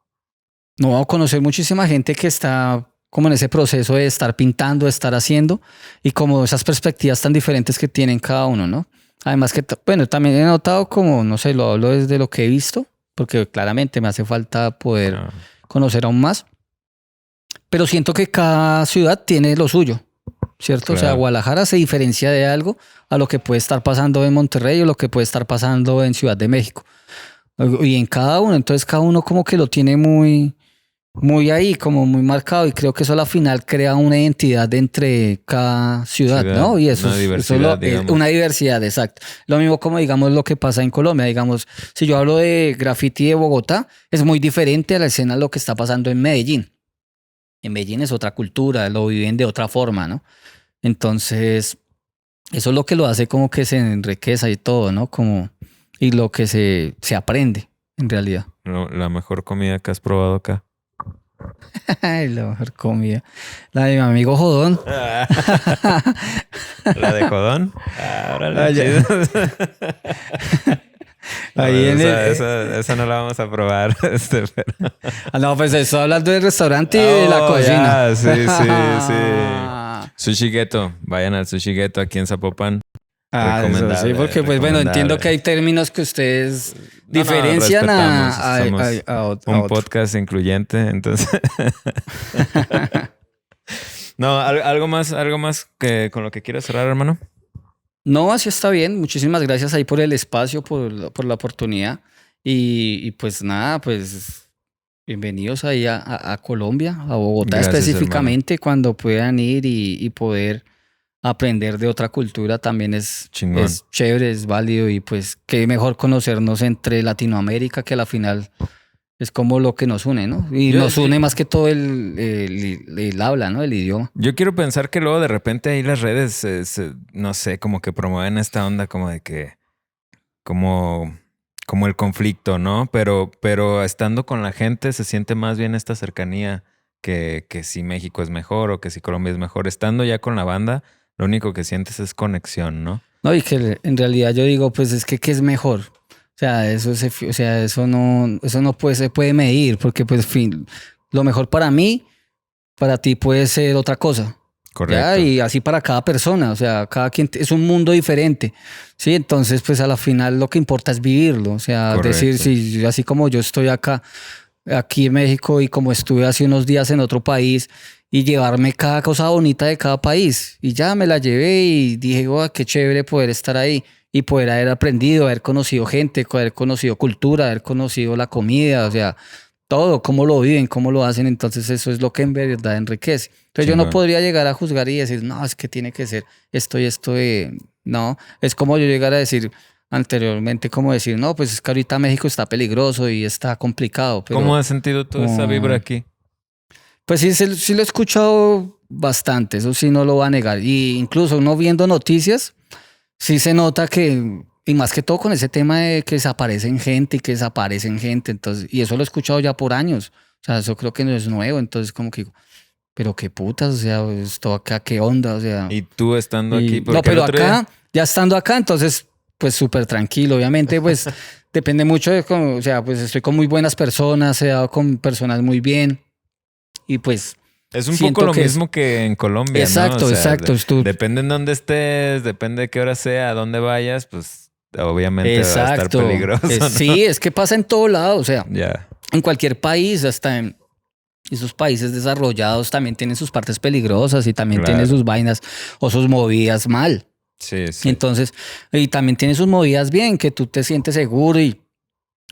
No, conocer muchísima gente que está como en ese proceso de estar pintando, de estar haciendo y como esas perspectivas tan diferentes que tienen cada uno, ¿no? Además que, bueno, también he notado como, no sé, lo hablo desde lo que he visto, porque claramente me hace falta poder Ah, conocer aún más, pero siento que cada ciudad tiene lo suyo, ¿cierto? O sea, claro. Guadalajara se diferencia de algo a lo que puede estar pasando en Monterrey o lo que puede estar pasando en Ciudad de México. Y en cada uno, entonces cada uno como que lo tiene muy ahí, como muy marcado, y creo que eso a la final crea una identidad entre cada ciudad, Ciudad, ¿no? Y una eso diversidad, es digamos. una diversidad, exacto. Lo mismo como digamos lo que pasa en Colombia, digamos, si yo hablo de graffiti de Bogotá, es muy diferente a la escena lo que está pasando en Medellín. En Medellín es otra cultura, lo viven de otra forma, ¿no? Entonces, eso es lo que lo hace como que se enriqueza y todo, ¿no? Como, y lo que se aprende, en realidad. La mejor comida que has probado acá. Ay, la mejor comida. La de mi amigo Jodón. ¿La de Jodón? Órale, Allá- chido. No, ahí en el. esa no la vamos a probar. Pero... No, pues estoy hablando del restaurante y de la Oh, cocina. ya, sí, sí, sí. Sushi Ghetto. Vayan al Sushi Ghetto aquí en Zapopan. Eso sí, Recomendable, porque pues bueno, entiendo que recomendable. hay términos que ustedes No, no, diferencian respetamos. Somos a un otro. podcast incluyente, entonces. No, algo más que con lo que quieras cerrar, hermano. No, así está bien. Muchísimas gracias ahí por el espacio, por la oportunidad. Y pues nada, pues bienvenidos ahí a Colombia, a Bogotá Gracias, hermano. específicamente, cuando puedan ir y poder aprender de otra cultura también Chingón. es chévere, es válido y pues qué mejor conocernos entre Latinoamérica que a la final es como lo que nos une, ¿no? Y Yo, nos yo, une más que todo el habla, ¿no? El idioma. yo quiero pensar que luego de repente ahí las redes, no sé, como que promueven esta onda como de que, como, como el conflicto, ¿no? Pero estando con la gente se siente más bien esta cercanía que si México es mejor o que si Colombia es mejor. Estando ya con la banda, lo único que sientes es conexión, ¿no? No, y que en realidad yo digo, pues es que ¿qué es mejor? O sea, o sea, eso no puede, se puede medir, porque pues fin, lo mejor para mí, para ti puede ser otra cosa. Ya, Correcto, y así para cada persona, o sea, cada quien es un mundo diferente, ¿sí? Entonces, pues a la final lo que importa es vivirlo, o sea, decir, correcto. si así como yo estoy acá, aquí en México y como estuve hace unos días en otro país y llevarme cada cosa bonita de cada país y ya me la llevé y dije, "Guau, qué chévere poder estar ahí y poder haber aprendido, haber conocido gente, haber conocido cultura, haber conocido la comida, o sea, todo, cómo lo viven, cómo lo hacen, entonces eso es lo que en verdad enriquece. Entonces yo no Chingón. podría llegar a juzgar y decir, no, es que tiene que ser esto y esto de... No, es como yo llegar a decir anteriormente, como decir, no, pues es que ahorita México está peligroso y está complicado, ¿Cómo pero has sentido tú esa vibra como... aquí? Pues sí, sí lo he escuchado bastante, eso sí no lo va a negar. Y incluso uno viendo noticias, sí se nota que, y más que todo con ese tema de que desaparecen gente y que desaparecen gente, entonces, y eso lo he escuchado ya por años. O sea, eso creo que no es nuevo, entonces como que digo, pero qué putas, o sea, esto acá, qué onda, o sea. Y tú estando aquí, Y, no, porque el pero otro día... acá, ya estando acá, entonces, pues súper tranquilo. Obviamente, pues depende mucho de cómo, o sea, pues estoy con muy buenas personas, he dado con personas muy bien y pues Es un poco siento lo que es mismo que en Colombia, ¿no? O exacto, sea, exacto. depende en dónde estés, depende de qué hora sea, a dónde vayas, pues obviamente va a estar Exacto. peligroso, ¿no? Sí, es que pasa en todo lado, o sea, Ya, en cualquier país, hasta en esos países desarrollados también tienen sus partes peligrosas y también tienen claro. sus vainas o sus movidas mal. Sí, sí, Entonces, y también tiene sus movidas bien, que tú te sientes seguro y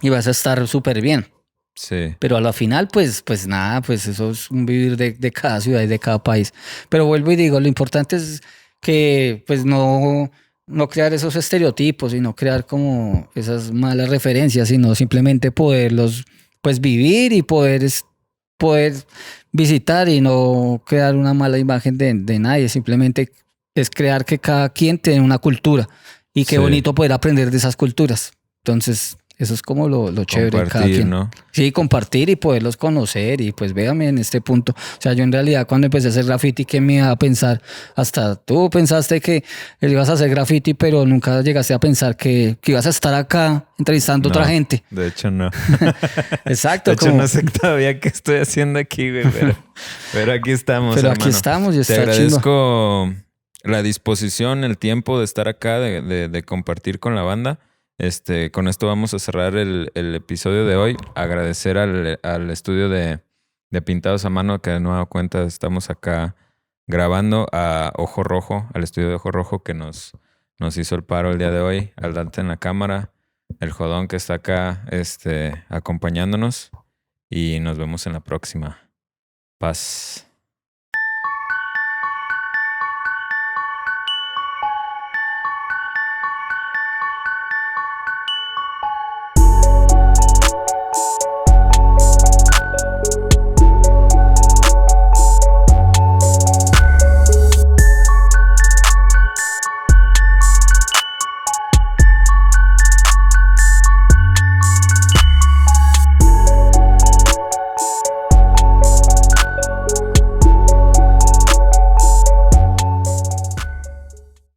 vas a estar súper bien. sí. Pero a la final, pues nada, pues eso es un vivir de cada ciudad y de cada país. Pero vuelvo y digo, lo importante es que pues no, no crear esos estereotipos y no crear como esas malas referencias, sino simplemente poderlos pues vivir y poder visitar y no crear una mala imagen de nadie. Simplemente es crear que cada quien tiene una cultura y qué Sí. bonito poder aprender de esas culturas. Entonces, eso es como lo chévere de cada Compartir, quien. ¿no? Sí, compartir y poderlos conocer y pues véame en este punto. O sea, yo en realidad cuando empecé a hacer graffiti, ¿qué me iba a pensar? Hasta tú pensaste que ibas a hacer graffiti, pero nunca llegaste a pensar que ibas a estar acá entrevistando a otra No, gente. De hecho, no. Exacto. De hecho, no sé todavía qué estoy haciendo aquí, güey, pero aquí estamos, Pero hermano. aquí estamos y Te está chimba. agradezco la disposición, el tiempo de estar acá, de compartir con la banda. Con esto vamos a cerrar el episodio de hoy. Agradecer al estudio de Pintados a Mano, que de nueva cuenta estamos acá grabando, a Ojo Rojo, al estudio de Ojo Rojo que nos hizo el paro el día de hoy, al Dante en la cámara, el Jodón que está acá acompañándonos y nos vemos en la próxima. Paz.